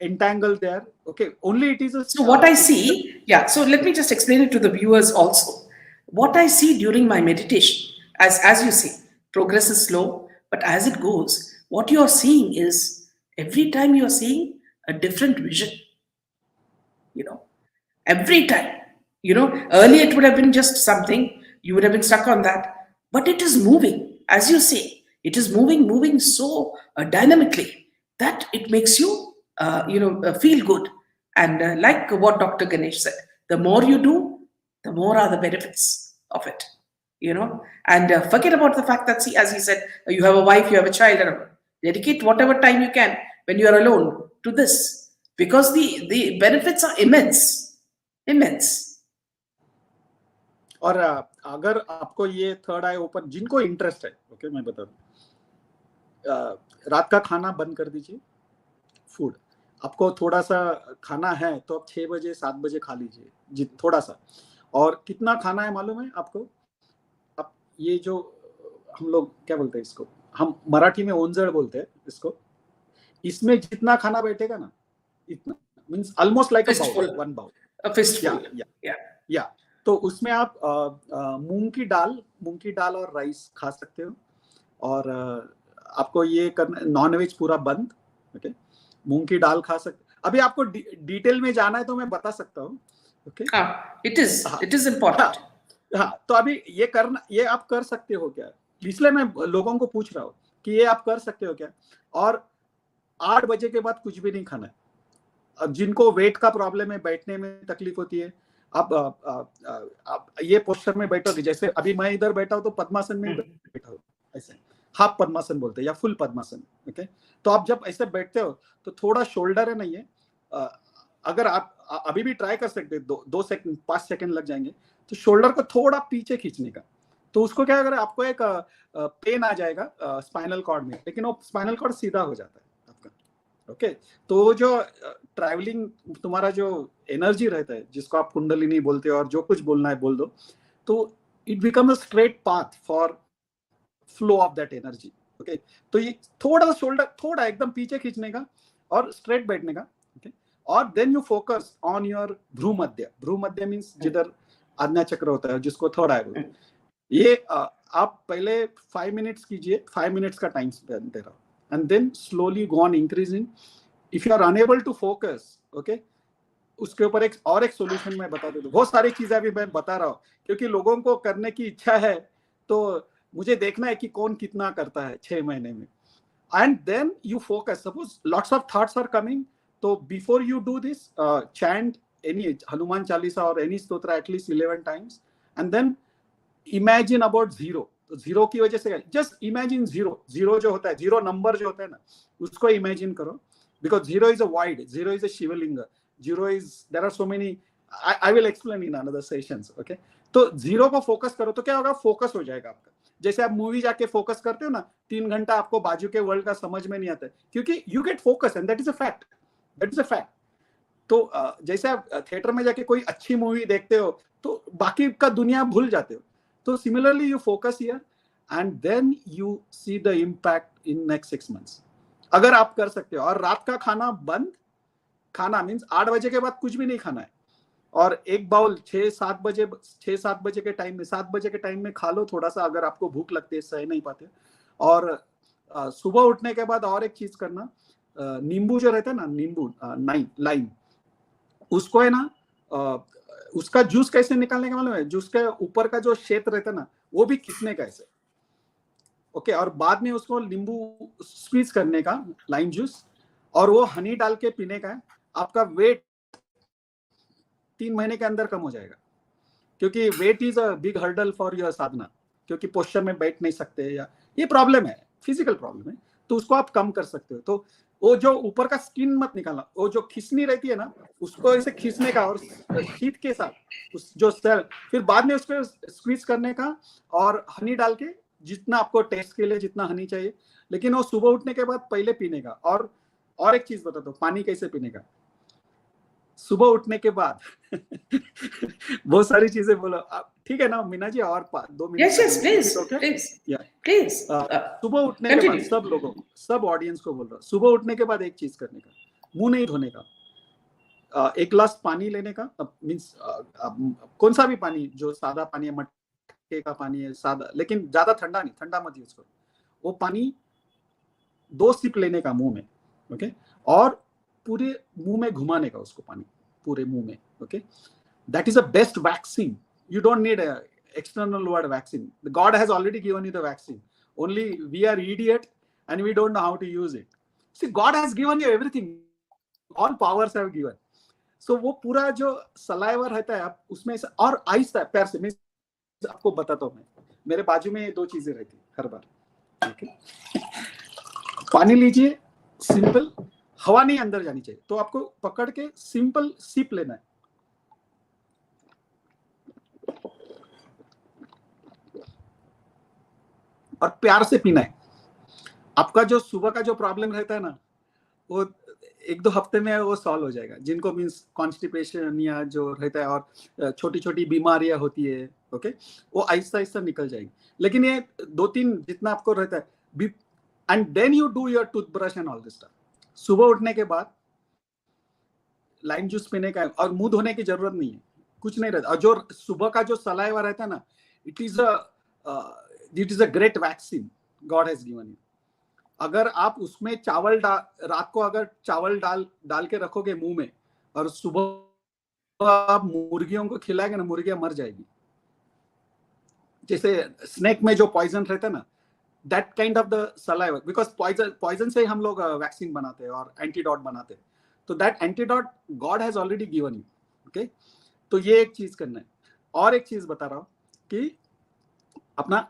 entangled there. Okay, only it is a. So what I see, so let me just explain it to the viewers also. What I see during my meditation, as you say, progress is slow, but as it goes, what you are seeing is, every time you are seeing a different vision. Every time. Earlier it would have been just something, you would have been stuck on that, but it is moving, as you say, it is moving so dynamically, that it makes you, feel good. And like what Dr. Ganesh said, the more you do, the more are the benefits of it. And forget about the fact that, see, as he said, you have a wife, you have a child, and dedicate whatever time you can when you are alone to this, because the benefits are immense. और अगर आपको ये third I open, जिनको interest है, okay, मैं बता दूं, रात का खाना बंद कर दीजिए। फूड आपको थोड़ा सा खाना है तो आप 6 बजे 7 बजे खा लीजिए, थोड़ा सा। और कितना खाना है मालूम है आपको? अब ये जो हम लोग क्या बोलते हैं इसको, हम मराठी में ओंजळ बोलते हैं इसको। इसमें जितना खाना बैठेगा ना, इतना means almost like a bowl, Fistful. One bowl. A या fistful. या Yeah. या तो उसमें आप मूंग की दाल और राइस खा सकते हो। और आपको ये करना, नॉन वेज पूरा बंद। ओके, मूंग की दाल खा सकते। अभी आपको डिटेल में जाना है तो मैं बता सकता हूँ। Okay, It is. हाँ It is हाँ important. हाँ। तो अभी ये करना, ये आप कर सकते हो क्या? इसलिए मैं लोगों को पूछ रहा हूँ कि ये आप कर सकते हो क्या। और 8 बजे के बाद कुछ भी नहीं खाना है। अब जिनको वेट का प्रॉब्लम है, बैठने में तकलीफ होती है, आप ये पोस्चर में बैठोगे, जैसे अभी मैं इधर बैठा हूँ तो पद्मासन में बैठा हूँ, ऐसे हाफ पद्मासन बोलते हैं या फुल पद्मासन। ओके, तो आप जब ऐसे बैठते हो तो थोड़ा शोल्डर है नहीं है, अगर आप अभी भी ट्राई कर सकते हैं, 2 सेकंड 5 सेकंड लग जाएंगे, तो शोल्डर को थोड़ा पीछे खींचने का। तो उसको क्या अगर आपको एक पेन आ जाएगा स्पाइनल कॉर्ड में, लेकिन वो स्पाइनल कॉर्ड सीधा हो जाता है आपका। ओके, तो जो ट्रैवलिंग तुम्हारा जो एनर्जी रहता है, जिसको आप कुंडलिनी बोलते हो, और जो कुछ बोलना है बोल दो, तो it become a straight path for flow of that energy. Okay, तो ये थोड़ा सा शोल्डर थोड़ा एकदम पीछे खींचने का और स्ट्रेट बैठने का। ओके, और then you focus on your bhru madhya. Bhru madhya means जिधर आज्ञा चक्र होता है, जिसको थर्ड आई बोलते हैं। ये आप पहले 5 मिनट्स कीजिए, 5 मिनट्स का टाइम दे रहा हूँ, and then slowly go on increasing. If you are unable to focus, okay, उसके ऊपर एक सोल्यूशन मैं बता देता हूँ। बहुत सारी चीजें अभी मैं बता रहा हूँ क्योंकि लोगों को करने की इच्छा है, तो मुझे देखना है कि कौन कितना करता है 6 महीने में। And then you focus, suppose lots of thoughts are coming, तो before you do this chant any Hanuman Chalisa और any stotra at least 11 times, and then imagine about zero. तो जीरो की वजह से जस्ट इमेजिन जीरो। जीरो जो होता है, जीरो नंबर जो होता है ना, उसको इमेजिन करो, because zero is a wide, zero is a shivling, zero is, there are so many, I will explain in another sessions. Okay, तो जीरो को फोकस करो तो क्या होगा, फोकस हो जाएगा आपका। जैसे आप मूवी जाके फोकस करते हो ना, 3 घंटा आपको बाजू के वर्ल्ड का समझ में नहीं आता है, क्योंकि you get focus, and that is a fact, that is a fact. तो जैसे आप थिएटर में जाके कोई अच्छी मूवी देखते हो तो बाकी का दुनिया भूल जाते हो। तो similarly you focus here and then you see the impact in next 6 months, अगर आप कर सकते हो। और रात का खाना बंद। खाना मीन्स 8 बजे के बाद कुछ भी नहीं खाना है। और एक बाउल 6-7 बजे के टाइम में, 7 बजे के टाइम में खा लो थोड़ा सा, अगर आपको भूख लगती है, सह नहीं पाते। और सुबह उठने के बाद और एक चीज करना, नींबू जो रहता है ना, नींबू लाइम, उसको है ना, उसका जूस कैसे निकालने का मालूम है? जूस के ऊपर का जो शेप रहता है ना, वो भी खींचने का ऐसे। ओके, और बाद में उसको नींबू स्क्वीज करने का, लाइम जूस, और वो हनी डाल के पीने का है। आपका वेट 3 महीने के अंदर कम हो जाएगा, क्योंकि weight is a big hurdle for your sadhana, क्योंकि पोस्चर में बैठ नहीं सकते, या ये प्रॉब्लम है, फिजिकल प्रॉब्लम है, तो उसको आप कम कर सकते हो। तो वो जो ऊपर का स्किन मत निकालना, वो जो खिसनी रहती है ना, उसको ऐसे खींचने का, और शीत के साथ उस जो सेल, फिर बाद में उसको स्क्वीज करने का, और हनी डाल के, जितना आपको टेस्ट के लिए जितना हनी चाहिए, लेकिन वो सुबह उठने के बाद पहले पीने का। और एक चीज बता दो, पानी कैसे पीने का सुबह उठने के बाद। बहुत सारी चीजें बोलो आप, ठीक है ना मीना जी? और 2 मिनट Yes, का time, yes, if it please, okay? please, या please. सुबह उठने के बाद Continue. सब लोगों को, सब ऑडियंस को बोल रहा हूँ, सुबह उठने के बाद एक चीज करने का, मुंह नहीं धोने का। एक गिलास पानी लेने का, मीन्स कौन सा भी पानी, जो सादा पानी है, मटके का पानी है, सादा, लेकिन ज्यादा ठंडा नहीं, ठंडा मत यूज करो। वो पानी 2 सिप लेने का मुंह में। ओके, और पूरे मुंह में घुमाने का उसको, पानी पूरे मुंह में। Okay, that is the best vaccine. You don't need a external word vaccine. God has already given you the vaccine. Only we are idiot and we don't know how to use it. See, God has given you everything. All powers have given. So वो पूरा जो saliva रहता है, आप उसमें से, और ice है पैर से। मैं आपको बताता हूँ, मैं मेरे बाजू में 2 चीजें रहती हर बार। ओके, पानी लीजिए, सिंपल, हवा नहीं अंदर जानी चाहिए, तो आपको पकड़ के सिंपल सिप लेना है, और प्यार से पीना है। आपका जो सुबह का जो प्रॉब्लम रहता है ना, वो 1-2 हफ्ते में वो सॉल्व हो जाएगा। जिनको मीन्स कॉन्स्टिपेशन या जो रहता है और छोटी छोटी बीमारियां होती है, ओके, वो आहिस्ता आहिस्ता निकल जाएगी। लेकिन ये 2-3 जितना आपको रहता है, and then you do your toothbrush and all this stuff. सुबह उठने के बाद लाइम जूस पीने का है, और मुंह धोने की जरूरत नहीं है, कुछ नहीं रहता। और जो सुबह का जो सलाइवा रहता है ना, it is a great vaccine God has given you. अगर आप उसमें चावल रात को अगर चावल डाल के रखोगे मुंह में, और सुबह आप मुर्गियों को खिलाएंगे ना, मुर्गियां मर जाएगी। जैसे स्नेक में जो पॉइजन रहता है ना, that kind of the saliva, because poison से हम लोग वैक्सीन बनाते हैं और एंटीडॉट बनाते हैं। तो that antidote God has already given you, okay. तो ये एक चीज करना है। और एक चीज बता रहा हूं कि अपना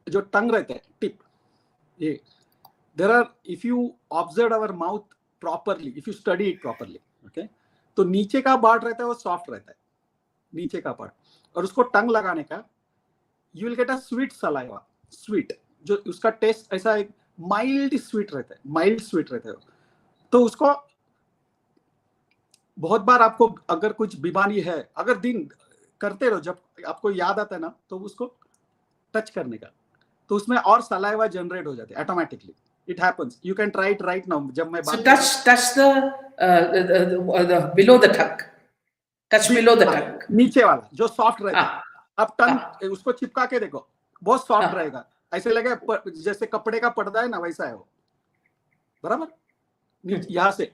जो टंग रहता है, टिप, ये there are, if you observe our mouth properly, if you study it properly, okay, तो नीचे का पार्ट रहता है वो सॉफ्ट रहता है, नीचे का पार्ट, और उसको टंग लगाने का you will get a sweet saliva, sweet, जो उसका टेस्ट ऐसा एक माइल्ड स्वीट रहता है, माइल्ड स्वीट रहता है। तो उसको बहुत बार आपको अगर कुछ बीमारी है, अगर दिन करते रहो, जब आपको याद आता है ना, तो उसको टच करने का, तो उसमें और सलाइवा जनरेट हो जाती है automatically. It happens. You can try it right now. जब मैं So बात कर रहा touch the below the tongue. Touch हूँ, below the tongue. नीचे वाला जो सॉफ्ट रहता है, Ah, आप टंग उसको चिपका के देखो, बहुत सॉफ्ट ah. रहेगा। ऐसे लगे जैसे कपड़े का पर्दा है ना, वैसा है वो, बराबर। यहाँ से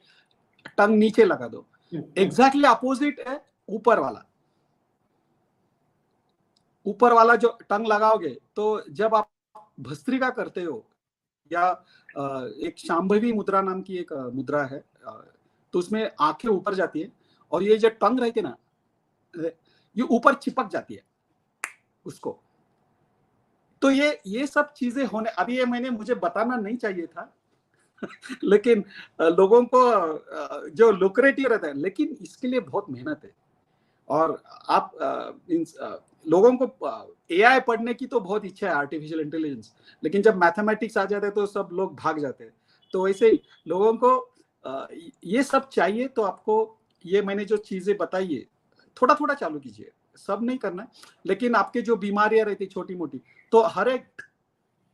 टंग नीचे लगा दो। एग्जैक्टली अपोजिट है ऊपर वाला। ऊपर वाला जो टंग लगाओगे, तो जब आप भस्त्रिका करते हो, या एक शांभवी मुद्रा नाम की एक मुद्रा है, तो उसमें आंखें ऊपर जाती है, और ये जो टंग रहती है ना, ये ऊपर चिपक जाती है उसको। तो ये सब चीजें होने, अभी ये मुझे बताना नहीं चाहिए था लेकिन लोगों को जो लुक्रेटिव रहता है, लेकिन इसके लिए बहुत मेहनत है। और आप लोगों को एआई पढ़ने की तो बहुत इच्छा है, आर्टिफिशियल इंटेलिजेंस, लेकिन जब मैथमेटिक्स आ जाते हैं तो सब लोग भाग जाते हैं। तो वैसे ही लोगों को ये सब चाहिए। तो आपको ये मैंने जो चीजें बताई है, थोड़ा थोड़ा चालू कीजिए, सब नहीं करना, लेकिन आपके जो बीमारियां रहती छोटी मोटी, तो हर एक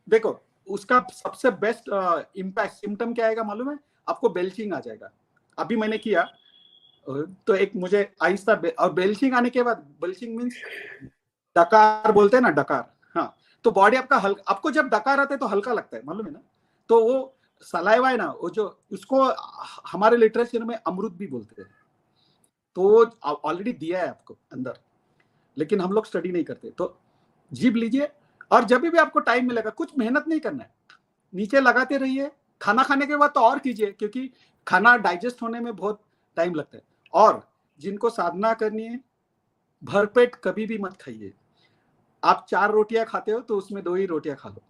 देखो, उसका सबसे बेस्ट इम्पैक्ट सिम्टम क्या आएगा मालूम है आपको? बेल्चिंग आ जाएगा। अभी मैंने किया तो एक मुझे आहिस्ता, और बेल्चिंग आने के बाद, बेल्चिंग मींस डकार बोलते हैं ना, डकार, हाँ। तो बॉडी आपका हल्का, आपको जब डकार आते है तो हल्का लगता है, मालूम है ना। तो वो सलाइवा है ना, वो जो उसको हमारे लिटरेचर में अमृत भी बोलते हैं। तो वो ऑलरेडी दिया है आपको अंदर, लेकिन हम लोग स्टडी नहीं करते। तो जीभ लीजिए, और जब भी आपको टाइम मिलेगा, कुछ मेहनत नहीं करना है, नीचे लगाते रहिए। खाना खाने के बाद तो और कीजिए, क्योंकि खाना डाइजेस्ट होने में बहुत टाइम लगता है। और जिनको साधना करनी है, भरपेट कभी भी मत खाइए। आप 4 रोटियां खाते हो तो उसमें 2 ही रोटियां खा लो।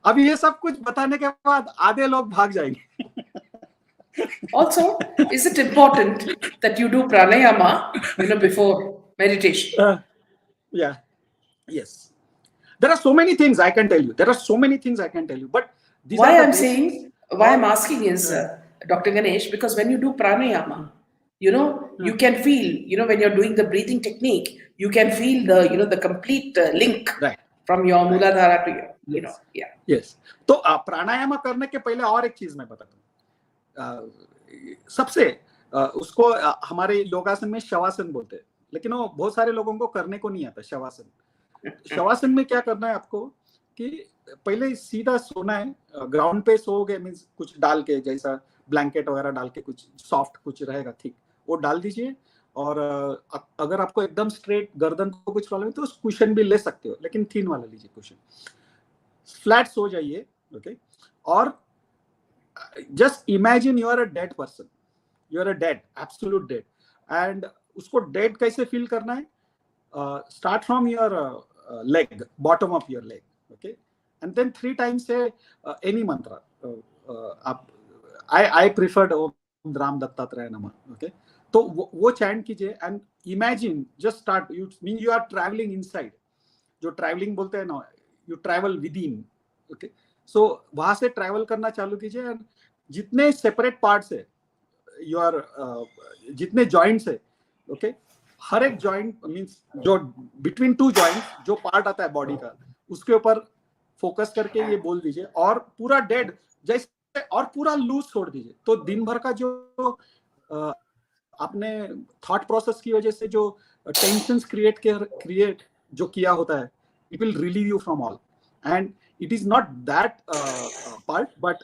अब ये सब कुछ बताने के बाद आधे लोग भाग जाएंगे Also, is it important that you do pranayama, before meditation? Yeah, yes. There are so many things I can tell you. But these are Why the I'm basics. saying, why I'm Or asking is, Dr. Ganesh, because when you do pranayama, you can feel, when you're doing the breathing technique, you can feel the complete link right, from your right. Muladhara to your, Yes, yeah. yes. तो प्राणायाम करने के पहले और एक चीज मैं बताता हूँ। सबसे उसको हमारे योगासन में शवासन बोलते हैं, लेकिन वो बहुत सारे लोगों को करने को नहीं आता शवासन। शवासन में क्या करना है आपको कि पहले सीधा सोना है, ग्राउंड पे सोओगे, मीन्स कुछ डाल के, जैसा ब्लैंकेट वगैरह डाल के, कुछ सॉफ्ट कुछ रहेगा ठीक, वो डाल दीजिए। और अगर आपको एकदम स्ट्रेट गर्दन को कुछ प्रॉब्लम है तो कुशन भी ले सकते हो, लेकिन थिन वाला लीजिए कुशन। फ्लैट सो जाइए, ओके। और just imagine you are a dead person, you are a dead, absolute dead. And उसको डेड कैसे फील करना है? Start from your leg, bottom of your leg, okay, and then 3 times say any mantra. I preferred Om Ram Dattatreya Namah, okay. तो वो chant कीजिए, and imagine, just start, you mean you are travelling inside, जो travelling बोलते हैं ना, you travel within, okay. So वहां से travel करना चालू कीजिए। जितने सेपरेट पार्ट्स है योर, जितने जॉइंट्स है, ओके, हर एक जॉइंट मींस जो बिटवीन टू जॉइंट्स जो पार्ट आता है बॉडी का, उसके ऊपर फोकस करके ये बोल दीजिए, और पूरा डेड जैसे, और पूरा लूज छोड़ दीजिए। तो दिन भर का जो आपने थॉट प्रोसेस की वजह से जो टेंशंस क्रिएट जो किया होता है, it will relieve you from all. And it is not that part, but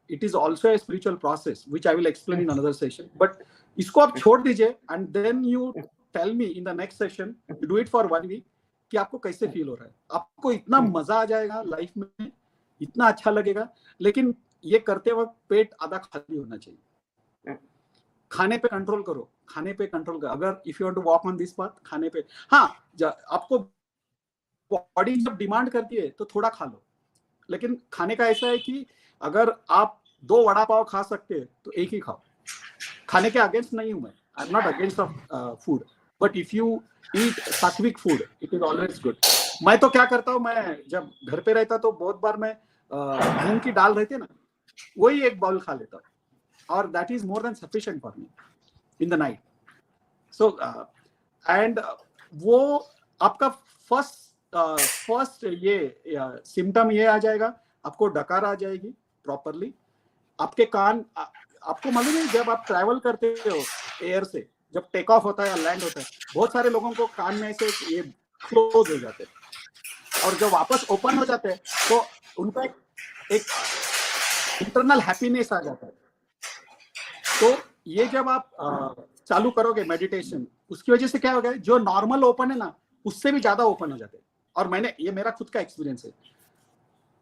it is also a spiritual process which I will explain in another session. But इसको आप छोड़ दीजिए, and then you tell me in the next session, you do it for 1 week, कि आपको कैसे feel हो रहा है। आपको इतना मजा आ जाएगा लाइफ में, इतना अच्छा लगेगा। लेकिन ये करते वक्त पेट आधा खाली होना चाहिए। खाने पे कंट्रोल करो, खाने पे कंट्रोल करो। अगर if you want to walk on this path, खाने पे, हाँ, आपको बॉडी जब डिमांड करती है तो थोड़ा खा लो, लेकिन खाने का ऐसा है कि अगर आप 2 वड़ा पाव खा सकते हैं तो एक ही खाओ। खाने के अगेंस्ट नहीं हूं मैं, I am not against of food, but if you eat sattvic food it is always good. मैं तो क्या करता हूँ, मैं जब घर पे रहता तो बहुत बार मैं मूंग की दाल रहती है ना, वही एक बाउल खा लेता हूँ, और that is more than sufficient for me in the night. So and वो आपका फर्स्ट ये सिम्टम ये आ जाएगा, आपको डकार आ जाएगी प्रॉपरली, आपके कान, आपको मालूम है जब आप ट्रैवल करते हो एयर से, जब टेक ऑफ होता है या लैंड होता है, बहुत सारे लोगों को कान में से ये क्लोज हो जाते हैं, और जब वापस ओपन हो जाते हैं तो उनका एक इंटरनल हैप्पीनेस आ जाता है। तो ये जब आप चालू करोगे मेडिटेशन, उसकी वजह से क्या होगा, जो नॉर्मल ओपन है ना, उससे भी ज्यादा ओपन हो जाते हैं। और मैंने, ये मेरा खुद का एक्सपीरियंस है,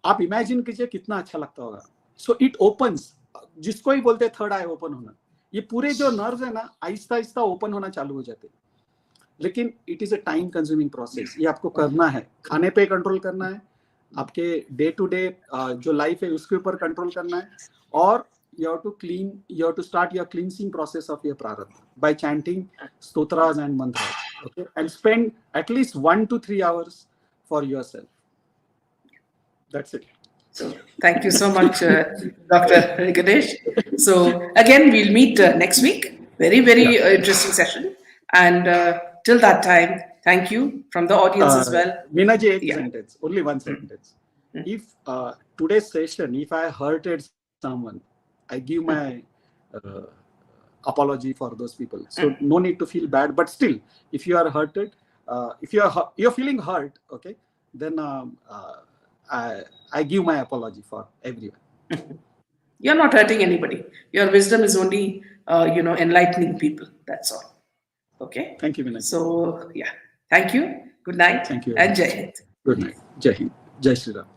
आप इमेजिन कीजिए कितना अच्छा लगता होगा। सो इट ओपन्स, जिसको ही बोलते हैं थर्ड आई ओपन होना, ये पूरे जो नर्व्स है ना, आहिस्ता आहिस्ता ओपन होना चालू हो जाते हैं। लेकिन it is a time consuming process, ये आपको करना है। खाने पे कंट्रोल करना है, आपके डे टू डे जो लाइफ है उसके ऊपर कंट्रोल करना है, और you have to start your cleansing process of your prarabdha by chanting stotras and mantras, okay, and spend at least 1 to 3 hours for yourself. That's it. So thank you so much, Dr. Ganesh. So again, we'll meet next week. Very, very interesting session. And till that time, thank you from the audience as well. Minaji, sentence, only one sentence. If today's session, if I hurted someone, I give my apology for those people. So no need to feel bad. But still, if you are hurted, if you're feeling hurt, okay, then I give my apology for everyone. You're not hurting anybody. Your wisdom is only, enlightening people. That's all. Okay. Thank you, Vinay. So yeah, thank you. Good night. Thank you. And Jai Hind. Good night. Jai Hind. Jai Shri Ram.